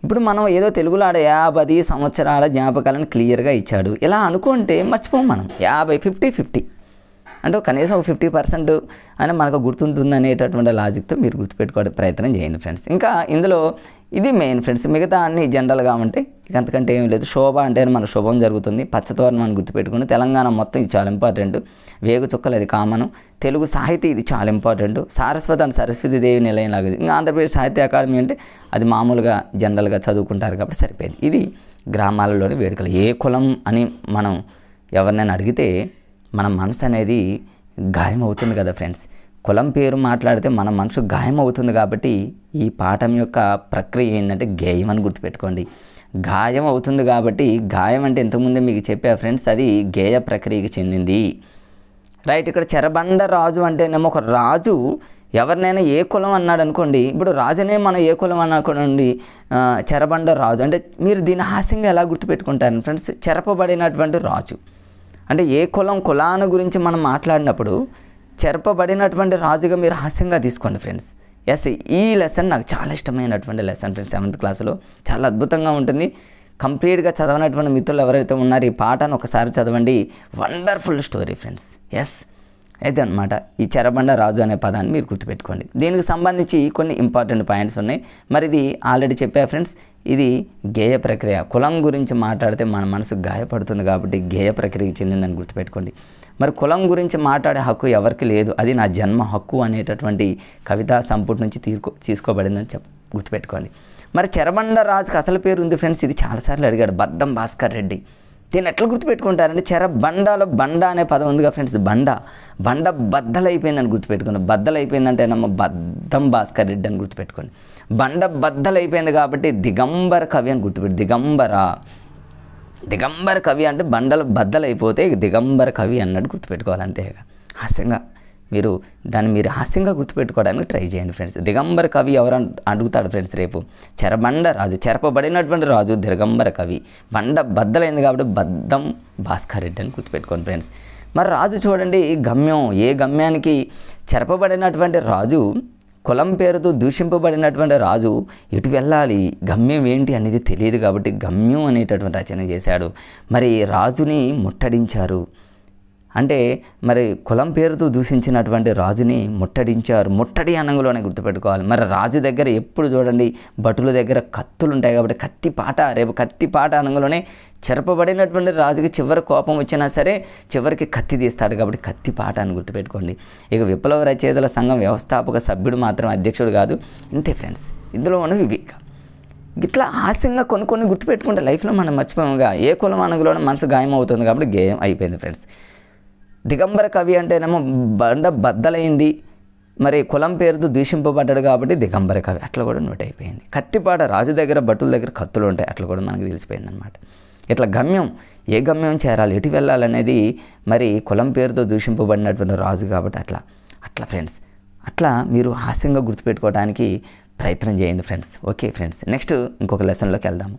ఇప్పుడు మనం ఏదో తెలుగులో 50 సంవత్సరాల జ్ఞాపకాలను క్లియర్గా ఇచ్చాడు ఇలా అనుకుంటే మర్చిపోం మనం. 50-50 అంటే కనీసం ఒక 50% అని మనకు గుర్తుంటుంది అనేటటువంటి లాజిక్తో మీరు గుర్తుపెట్టుకోవడే ప్రయత్నం చేయండి ఫ్రెండ్స్. ఇంకా ఇందులో ఇది మెయిన్ ఫ్రెండ్స్. మిగతా అన్ని జనరల్గా ఉంటే ఇక అంతకంటే ఏం లేదు. శోభ అంటే మన శుభం జరుగుతుంది, పచ్చతోరణం అని గుర్తుపెట్టుకుని తెలంగాణ మొత్తం ఇది చాలా ఇంపార్టెంట్. వేగు చుక్కలు అది కామను. తెలుగు సాహిత్యం ఇది చాలా ఇంపార్టెంట్. సారస్వతి అని సరస్వతి దేవి నిలయం లాగా. ఇంకా ఆంధ్రప్రదేశ్ సాహిత్య అకాడమీ అంటే అది మామూలుగా జనరల్గా చదువుకుంటారు కాబట్టి సరిపోయింది. ఇది గ్రామాలలోని వేడుకలు. ఏ కులం అని మనం ఎవరినైనా అడిగితే మన మనసు అనేది గాయం అవుతుంది కదా ఫ్రెండ్స్. కులం పేరు మాట్లాడితే మన మనసు గాయం అవుతుంది కాబట్టి ఈ పాఠం యొక్క ప్రక్రియ ఏంటంటే గేయం అని గుర్తుపెట్టుకోండి. గాయం అవుతుంది కాబట్టి, గాయం అంటే ఇంతకుముందే మీకు చెప్పా ఫ్రెండ్స్, అది గేయ ప్రక్రియకి చెందింది రైట్. ఇక్కడ చెరబండ రాజు అంటేనేమో ఒక రాజు ఎవరినైనా ఏ కులం అన్నాడు అనుకోండి, ఇప్పుడు రాజునే మనం ఏ కులం అనుకోండి, చెరబండ రాజు అంటే మీరు దీన్ని హాస్యంగా ఎలా గుర్తుపెట్టుకుంటారు ఫ్రెండ్స్? చెరపబడినటువంటి రాజు అంటే ఏ కులాన్ని గురించి మనం మాట్లాడినప్పుడు చెరపబడినటువంటి రాజుగా మీరు హాస్యంగా తీసుకోండి ఫ్రెండ్స్. ఎస్, ఈ లెసన్ నాకు చాలా ఇష్టమైనటువంటి లెసన్ ఫ్రెండ్స్. 7th క్లాస్లో చాలా అద్భుతంగా ఉంటుంది. కంప్లీట్గా చదవనటువంటి మిత్రులు ఎవరైతే ఉన్నారో ఈ పాఠాన్ని ఒకసారి చదవండి. Wonderful story friends. ఎస్, అయితే అనమాట ఈ చెరబండ రాజు అనే పదాన్ని మీరు గుర్తుపెట్టుకోండి. దీనికి సంబంధించి కొన్ని ఇంపార్టెంట్ పాయింట్స్ ఉన్నాయి. మరి ఇది ఆల్రెడీ చెప్పా ఫ్రెండ్స్, ఇది గేయ ప్రక్రియ. కులం గురించి మాట్లాడితే మన మనసు గాయపడుతుంది కాబట్టి గేయ ప్రక్రియకి చెందిందని గుర్తుపెట్టుకోండి. మరి కులం గురించి మాట్లాడే హక్కు ఎవరికి లేదు, అది నా జన్మ హక్కు అనేటటువంటి కవితా సంపుటి నుంచి తీసుకోబడిందని గుర్తుపెట్టుకోండి. మరి చెరబండ రాజుకి అసలు పేరు ఉంది ఫ్రెండ్స్. ఇది చాలాసార్లు అడిగాడు బద్దం భాస్కర్ రెడ్డి. దీన్ని ఎట్లా గుర్తుపెట్టుకుంటారంటే చెరబండలో బండ అనే పదం ఉందిగా ఫ్రెండ్స్. బండ బద్దలైపోయిందని గుర్తుపెట్టుకోండి. బద్దలైపోయిందంటే ఏమో బద్దం భాస్కర్ రెడ్డి అని గుర్తుపెట్టుకోండి. బండ బద్దలైపోయింది కాబట్టి దిగంబర కవి అని గుర్తుపెట్టు. దిగంబర కవి అంటే బండలు బద్దలైపోతే దిగంబర కవి అన్నట్టు గుర్తుపెట్టుకోవాలి. అంతేగా హాస్యంగా మీరు హాస్యంగా గుర్తుపెట్టుకోవడానికి ట్రై చేయండి ఫ్రెండ్స్. దిగంబర కవి ఎవరు అడుగుతాడు ఫ్రెండ్స్ రేపు. చెరబండ రాజు, చెరపబడినటువంటి రాజు దిగంబర కవి. బండ బద్దలైంది కాబట్టి బద్దం భాస్కర్ రెడ్డి అని గుర్తుపెట్టుకోండి ఫ్రెండ్స్. మరి రాజు చూడండి గమ్యం, ఏ గమ్యానికి చెరపబడినటువంటి రాజు, కులం పేరుతో దూషింపబడినటువంటి రాజు ఎటు వెళ్ళాలి, గమ్యం ఏంటి అనేది తెలియదు కాబట్టి గమ్యం అనేటటువంటి రచన చేశాడు. మరి రాజుని ముట్టడించారు. అంటే మరి కులం పేరుతో దూషించినటువంటి రాజుని ముట్టడించారు. ముట్టడి అనంగులోనే గుర్తుపెట్టుకోవాలి. మరి రాజు దగ్గర ఎప్పుడు చూడండి భటుల దగ్గర కత్తులు ఉంటాయి కాబట్టి కత్తిపాట, రేపు కత్తిపాట అనంగులోనే చెరపబడినటువంటి రాజుకి చివరి కోపం వచ్చినా సరే చివరికి కత్తి తీస్తాడు కాబట్టి కత్తిపాట అని గుర్తుపెట్టుకోండి. ఇక విప్లవ రచయితల సంఘం వ్యవస్థాపక సభ్యుడు మాత్రం అధ్యక్షుడు కాదు. ఇంతే ఫ్రెండ్స్, ఇందులో ఉన్న వివేక ఇట్లా హాస్యంగా కొన్ని గుర్తుపెట్టుకుంటే లైఫ్లో మనం మర్చిపోయాముగా. ఏ కులం అనంగులోనే మనసు గాయం అవుతుంది కాబట్టి గేయం అయిపోయింది ఫ్రెండ్స్. దిగంబర కవి అంటేనేమో బండ బద్దలైంది, మరి కులం పేరుతో దూషింపబడ్డాడు కాబట్టి దిగంబర కవి, అట్లా కూడా నోట్ అయిపోయింది. కత్తిపాట, రాజు దగ్గర భటుల దగ్గర కత్తులు ఉంటాయి, అట్లా కూడా మనకు తెలిసిపోయింది అనమాట. ఇట్లా గమ్యం, ఏ గమ్యం చేరాలి, ఎటు వెళ్ళాలనేది మరి కులం పేరుతో దూషింపబడినటువంటి రాజు కాబట్టి అట్లా ఫ్రెండ్స్, అట్లా మీరు హాస్యంగా గుర్తుపెట్టుకోవడానికి ప్రయత్నం చేయండి ఫ్రెండ్స్. ఓకే ఫ్రెండ్స్, నెక్స్ట్ ఇంకొక లెసన్లోకి వెళ్దాము.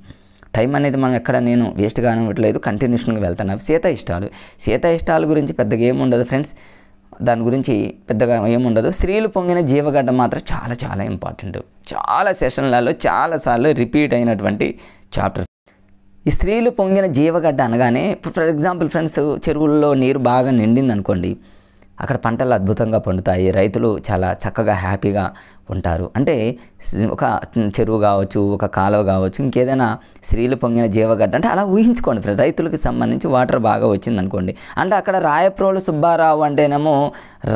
టైం అనేది మనం ఎక్కడ నేను వేస్ట్గా అనివ్వట్లేదు, కంటిన్యూషన్గా వెళ్తాను. సీత ఇష్టాల గురించి పెద్దగా ఏముండదు ఫ్రెండ్స్, దాని గురించి పెద్దగా ఏముండదు. స్త్రీలు పొంగిన జీవగడ్డ మాత్రం చాలా చాలా ఇంపార్టెంట్. చాలా సెషన్లలో చాలాసార్లు రిపీట్ అయినటువంటి చాప్టర్. ఈ స్త్రీలు పొంగిన జీవగడ్డ అనగానే ఫర్ ఎగ్జాంపుల్ ఫ్రెండ్స్, చెరువుల్లో నీరు బాగా నిండింది అనుకోండి, అక్కడ పంటలు అద్భుతంగా పండుతాయి, రైతులు చాలా చక్కగా హ్యాపీగా ఉంటారు. అంటే ఒక చెరువు కావచ్చు, ఒక కాలువ కావచ్చు, ఇంకేదైనా స్త్రీలు పొంగిన జీవగడ్డ అంటే అలా ఊహించుకోండి ఫ్రెండ్స్. రైతులకు సంబంధించి వాటర్ బాగా వచ్చింది అనుకోండి, అంటే అక్కడ రాయప్రోలు సుబ్బారావు అంటేనేమో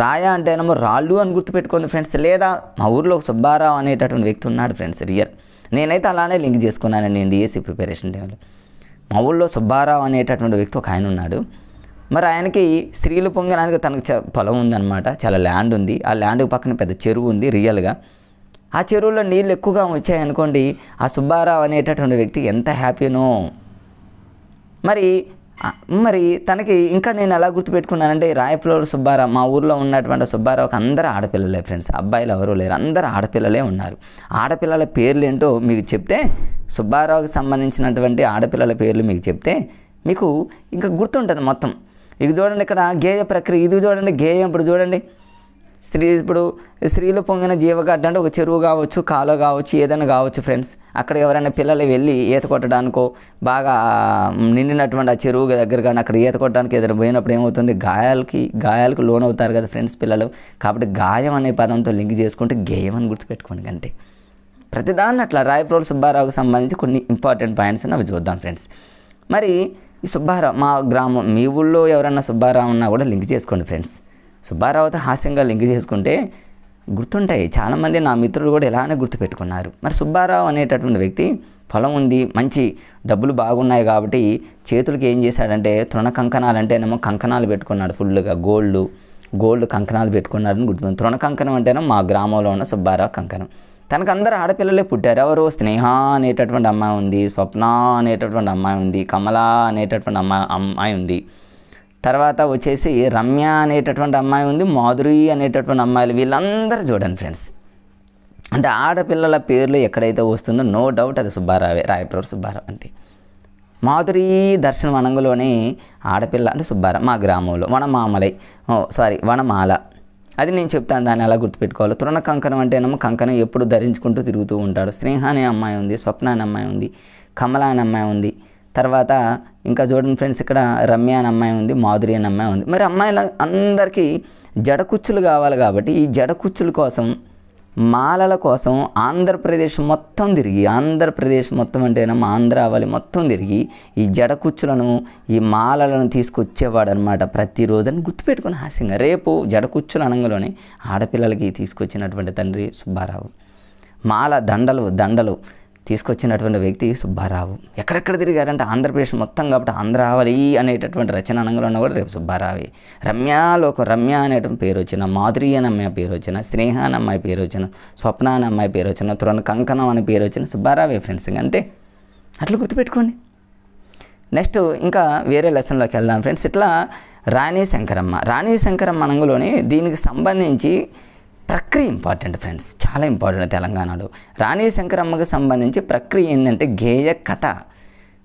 రాయ అంటేనేమో రాళ్ళు అని గుర్తుపెట్టుకోండి ఫ్రెండ్స్. లేదా మా ఊర్లో సుబ్బారావు అనేటటువంటి వ్యక్తి ఉన్నాడు ఫ్రెండ్స్, రియల్. నేనైతే అలానే లింక్ చేసుకున్నానండి డిఎస్సి ప్రిపరేషన్ టైంలో. మా ఊళ్ళో సుబ్బారావు అనేటటువంటి వ్యక్తి ఒక ఆయన ఉన్నాడు. మరి ఆయనకి స్త్రీలు పొంగడానికి తనకు పొలం ఉందన్నమాట, చాలా ల్యాండ్ ఉంది. ఆ ల్యాండ్కి పక్కన పెద్ద చెరువు ఉంది రియల్గా. ఆ చెరువులో నీళ్ళు ఎక్కువగా వచ్చాయనుకోండి, ఆ సుబ్బారావు అనేటటువంటి వ్యక్తి ఎంత హ్యాపీనో. మరి తనకి ఇంకా నేను ఎలా గుర్తుపెట్టుకున్నానంటే, రాయప్రోలు సుబ్బారావు, మా ఊర్లో ఉన్నటువంటి సుబ్బారావుకి అందరూ ఆడపిల్లలే ఫ్రెండ్స్, అబ్బాయిలు ఎవరూ లేరు, అందరూ ఆడపిల్లలే ఉన్నారు. ఆడపిల్లల పేర్లు ఏంటో మీకు చెప్తే, సుబ్బారావుకి సంబంధించినటువంటి ఆడపిల్లల పేర్లు మీకు చెప్తే మీకు ఇంకా గుర్తుంటుంది మొత్తం. ఇది చూడండి, ఇక్కడ గేయ ప్రక్రియ, ఇది చూడండి గేయం. ఇప్పుడు చూడండి, ఇప్పుడు స్త్రీలు పొంగిన జీవగడ్డ అంటే ఒక చెరువు కావచ్చు, కాలువ కావచ్చు, ఏదైనా కావచ్చు ఫ్రెండ్స్. అక్కడ ఎవరైనా పిల్లలు వెళ్ళి ఈత కొట్టడానికో, బాగా నిండినటువంటి ఆ చెరువు దగ్గర కానీ అక్కడ ఈత కొట్టడానికి ఏదైనా పోయినప్పుడు ఏమవుతుంది, గాయాలకు లోనవుతారు కదా ఫ్రెండ్స్ పిల్లలు. కాబట్టి గాయం అనే పదంతో లింక్ చేసుకుంటే గేయం అని గుర్తుపెట్టుకోండి అంతే. ప్రతిదాన్ని అట్లా రాయప్రోలు సుబ్బారావుకి సంబంధించి కొన్ని ఇంపార్టెంట్ పాయింట్స్ అవి చూద్దాం ఫ్రెండ్స్. మరి ఈ సుబ్బారావు, మా గ్రామం, మీ ఊళ్ళో ఎవరన్నా సుబ్బారావు ఉన్నా కూడా లింక్ చేసుకోండి ఫ్రెండ్స్. సుబ్బారావుతో హాస్యంగా లింక్ చేసుకుంటే గుర్తుంటాయి. చాలామంది నా మిత్రులు కూడా ఇలానే గుర్తుపెట్టుకున్నారు. మరి సుబ్బారావు అనేటటువంటి వ్యక్తి పొలం ఉంది, మంచి డబ్బులు బాగున్నాయి కాబట్టి చేతులకి ఏం చేశాడంటే తృణ కంకణాలు అంటేనేమో కంకణాలు పెట్టుకున్నాడు, ఫుల్గా గోల్డ్ కంకణాలు పెట్టుకున్నాడని గుర్తుంది. తృణ కంకణం అంటేనే మా గ్రామంలో ఉన్న సుబ్బారావు కంకణం. తనకు అందరూ ఆడపిల్లలే పుట్టారు. ఎవరు, స్నేహ అనేటటువంటి అమ్మాయి ఉంది, స్వప్న అనేటటువంటి అమ్మాయి ఉంది, కమల అనేటటువంటి అమ్మాయి ఉంది, తర్వాత వచ్చేసి రమ్య అనేటటువంటి అమ్మాయి ఉంది, మాధురి అనేటటువంటి అమ్మాయిలు. వీళ్ళందరూ చూడండి ఫ్రెండ్స్, అంటే ఆడపిల్లల పేర్లు ఎక్కడైతే వస్తుందో నో డౌట్ అది సుబ్బారావే, రాయప్రోలు సుబ్బారావు అంతే. మాధురి దర్శనం అనంగులోనే ఆడపిల్ల అంటే సుబ్బారావు. మా గ్రామంలో వనమాల, అది నేను చెప్తాను దాన్ని ఎలా గుర్తుపెట్టుకోవాలి. తృణ కంకణం అంటేనేమో కంకణం ఎప్పుడు ధరించుకుంటూ తిరుగుతూ ఉంటాడు. స్నేహ అనే అమ్మాయి ఉంది, స్వప్న అనే అమ్మాయి ఉంది, కమల అనే అమ్మాయి ఉంది, తర్వాత ఇంకా చూడండి ఫ్రెండ్స్ ఇక్కడ రమ్య అనే అమ్మాయి ఉంది, మాధురి అనే అమ్మాయి ఉంది. మరి అమ్మాయిల అందరికీ జడకుచ్చులు కావాలి కాబట్టి ఈ జడకుచ్చుల కోసం, మాలల కోసం ఆంధ్రప్రదేశ్ మొత్తం అంటేనేమో ఆంధ్రావళి మొత్తం తిరిగి ఈ జడకుచ్చులను, ఈ మాలలను తీసుకొచ్చేవాడు అనమాట ప్రతిరోజు అని గుర్తుపెట్టుకుని హాస్యంగా. రేపు జడకుచ్చులు అనంగలోనే ఆడపిల్లలకి తీసుకొచ్చినటువంటి తండ్రి సుబ్బారావు. మాల దండలు తీసుకొచ్చినటువంటి వ్యక్తి సుబ్బారావు. ఎక్కడెక్కడ తిరిగారంటే ఆంధ్రప్రదేశ్ మొత్తం కాబట్టి ఆంధ్రావళి అనేటటువంటి రచన అనంగంలో కూడా రేపు సుబ్బారావే. రమ్య అనేటువంటి పేరు వచ్చిన, మాధురి అనే అమ్మాయి పేరు వచ్చిన, స్నేహ అనే అమ్మాయి పేరు వచ్చిన, స్వప్న అనే అమ్మాయి పేరు వచ్చిన, తృణ కంకణం అనే పేరు వచ్చిన సుబ్బారావే ఫ్రెండ్స్. అంతే, అట్లా గుర్తుపెట్టుకోండి. నెక్స్ట్ ఇంకా వేరే లెసన్లోకి వెళ్దాం ఫ్రెండ్స్. ఇట్లా రాణి శంకరమ్మ అనంగంలోనే దీనికి సంబంధించి ప్రక్రియ ఇంపార్టెంట్ ఫ్రెండ్స్, చాలా ఇంపార్టెంట్ తెలంగాణలో. రాణి శంకరమ్మకి సంబంధించి ప్రక్రియ ఏంటంటే గేయ కథ.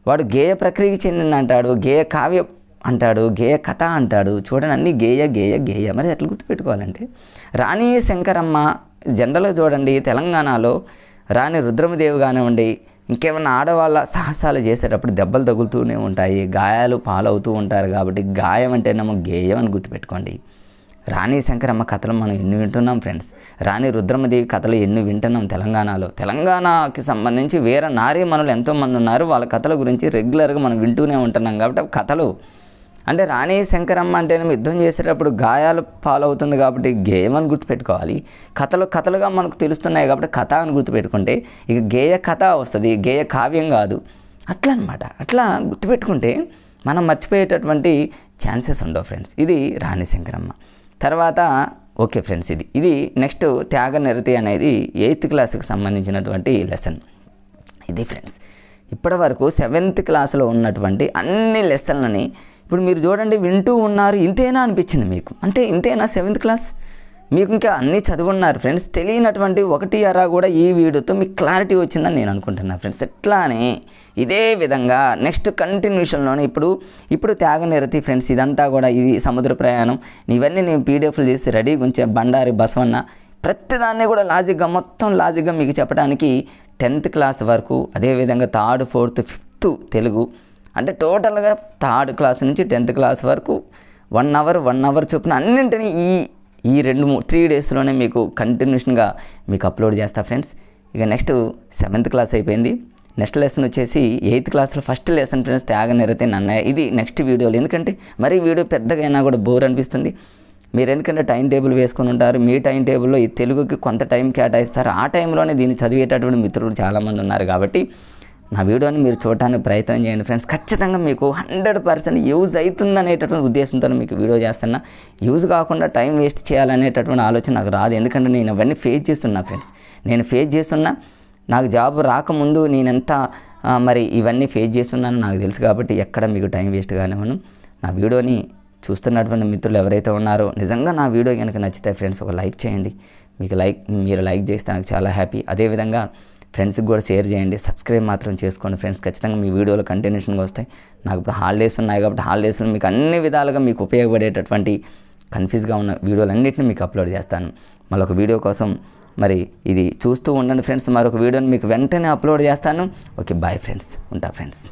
వాడు గేయ ప్రక్రియకి చెందింది అంటాడు, గేయ కావ్య అంటాడు, గేయ కథ అంటాడు. చూడండి అన్నీ గేయ. మరి ఎట్లా గుర్తుపెట్టుకోవాలంటే రాణి శంకరమ్మ జనరల్గా చూడండి తెలంగాణలో రాణి రుద్రమదేవి కానివ్వండి, ఇంకేమన్నా ఆడవాళ్ళ సాహసాలు చేసేటప్పుడు దెబ్బలు తగులుతూనే ఉంటాయి, గాయాలు పాలవుతూ ఉంటారు. కాబట్టి గాయం అంటేనేమో గేయం అని గుర్తుపెట్టుకోండి. రాణి శంకరమ్మ కథలు మనం ఎన్ని వింటున్నాం ఫ్రెండ్స్. రాణి రుద్రమదేవి కథలు ఎన్ని వింటున్నాం తెలంగాణలో. తెలంగాణకి సంబంధించి వేరే నారీమణులు ఎంతోమంది ఉన్నారు, వాళ్ళ కథల గురించి రెగ్యులర్గా మనం వింటూనే ఉంటున్నాం. కాబట్టి కథలు అంటే రాణి శంకరమ్మ అంటేనే యుద్ధం చేసేటప్పుడు గాయాలు పాలవుతుంది కాబట్టి గేయం అని గుర్తుపెట్టుకోవాలి. కథలుగా మనకు తెలుస్తున్నాయి కాబట్టి కథ అని గుర్తుపెట్టుకుంటే ఇక గేయ కథ వస్తుంది, గేయ కావ్యం కాదు. అట్లా అనమాట. అట్లా గుర్తుపెట్టుకుంటే మనం మర్చిపోయేటటువంటి ఛాన్సెస్ ఉండవు ఫ్రెండ్స్. ఇది రాణి శంకరమ్మ. తర్వాత ఓకే ఫ్రెండ్స్, ఇది నెక్స్ట్ త్యాగనిరతి అనేది 8th క్లాస్కి సంబంధించినటువంటి లెసన్. ఇది ఫ్రెండ్స్ ఇప్పటి వరకు 7th క్లాస్లో ఉన్నటువంటి అన్ని లెసన్లని ఇప్పుడు మీరు చూడండి, వింటూ ఉన్నారు. ఇంతేనా అనిపించింది మీకు? అంటే ఇంతేనా 7th క్లాస్? మీకు ఇంకా అన్నీ చదువున్నారు ఫ్రెండ్స్. తెలియనటువంటి ఒకటి అరా కూడా ఈ వీడియోతో మీకు క్లారిటీ వచ్చిందని నేను అనుకుంటున్నాను ఫ్రెండ్స్. ఎట్లానే ఇదే విధంగా నెక్స్ట్ కంటిన్యూషన్లోనే ఇప్పుడు త్యాగనిరతి ఫ్రెండ్స్. ఇదంతా కూడా ఇది సముద్ర ప్రయాణం. ఇవన్నీ నేను పీడిఎఫ్లు చేసి రెడీగా ఉంచే బండారి బసవన్న ప్రతిదాన్ని కూడా మొత్తం లాజిక్గా మీకు చెప్పడానికి 10th క్లాస్ వరకు, అదేవిధంగా 3rd, 4th, 5th తెలుగు అంటే టోటల్గా 3rd క్లాస్ నుంచి 10th క్లాస్ వరకు 1 అవర్ చొప్పున అన్నింటినీ ఈ 3 డేస్లోనే మీకు కంటిన్యూషన్గా మీకు అప్లోడ్ చేస్తా ఫ్రెండ్స్. ఇక నెక్స్ట్ 7th క్లాస్ అయిపోయింది. నెక్స్ట్ లెసన్ వచ్చేసి 8th క్లాస్లో ఫస్ట్ లెసన్ ఫ్రెండ్స్ త్యాగనిరతి నన్నయ్య. ఇది నెక్స్ట్ వీడియోలో, ఎందుకంటే మరి వీడియో పెద్దగా అయినా కూడా బోర్ అనిపిస్తుంది. మీరు ఎందుకంటే టైం టేబుల్ వేసుకొని ఉంటారు. మీ టైం టేబుల్లో ఈ తెలుగుకి కొంత టైం కేటాయిస్తారు. ఆ టైంలోనే దీన్ని చదివేటటువంటి మిత్రులు చాలామంది ఉన్నారు. కాబట్టి నా వీడియోని మీరు చూడటానికి ప్రయత్నం చేయండి ఫ్రెండ్స్. ఖచ్చితంగా మీకు 100% యూజ్ అవుతుందనేటటువంటి ఉద్దేశంతో మీకు వీడియో చేస్తున్నా. యూజ్ కాకుండా టైం వేస్ట్ చేయాలనేటటువంటి ఆలోచన నాకు రాదు. ఎందుకంటే నేను అవన్నీ ఫేస్ చేస్తున్నా ఫ్రెండ్స్. నేను ఫేస్ చేస్తున్నా. నాకు జాబ్ రాకముందు నేనెంత మరి ఇవన్నీ ఫేస్ చేస్తున్నాను నాకు తెలుసు. కాబట్టి ఎక్కడ మీకు టైం వేస్ట్ కానివ్వను. నా వీడియోని చూస్తున్నటువంటి మిత్రులు ఎవరైతే ఉన్నారో నిజంగా నా వీడియో కనుక నచ్చితే ఫ్రెండ్స్ ఒక లైక్ చేయండి. మీరు లైక్ చేస్తే నాకు చాలా హ్యాపీ. అదేవిధంగా ఫ్రెండ్స్కి కూడా షేర్ చేయండి. సబ్స్క్రైబ్ మాత్రం చేసుకోండి ఫ్రెండ్స్. ఖచ్చితంగా మీ వీడియోలు కంటిన్యూషన్గా వస్తాయి. నాకు ఇప్పుడు హాలిడేస్ ఉన్నాయి కాబట్టి హాలిడేస్లో మీకు అన్ని విధాలుగా మీకు ఉపయోగపడేటటువంటి కన్ఫ్యూజ్గా ఉన్న వీడియోలన్నింటినీ మీకు అప్లోడ్ చేస్తాను. మరొక వీడియో కోసం మరి ఇది చూస్తూ ఉండండి ఫ్రెండ్స్. మరొక వీడియోని మీకు వెంటనే అప్లోడ్ చేస్తాను. Okay, bye friends. ఉంటా ఫ్రెండ్స్.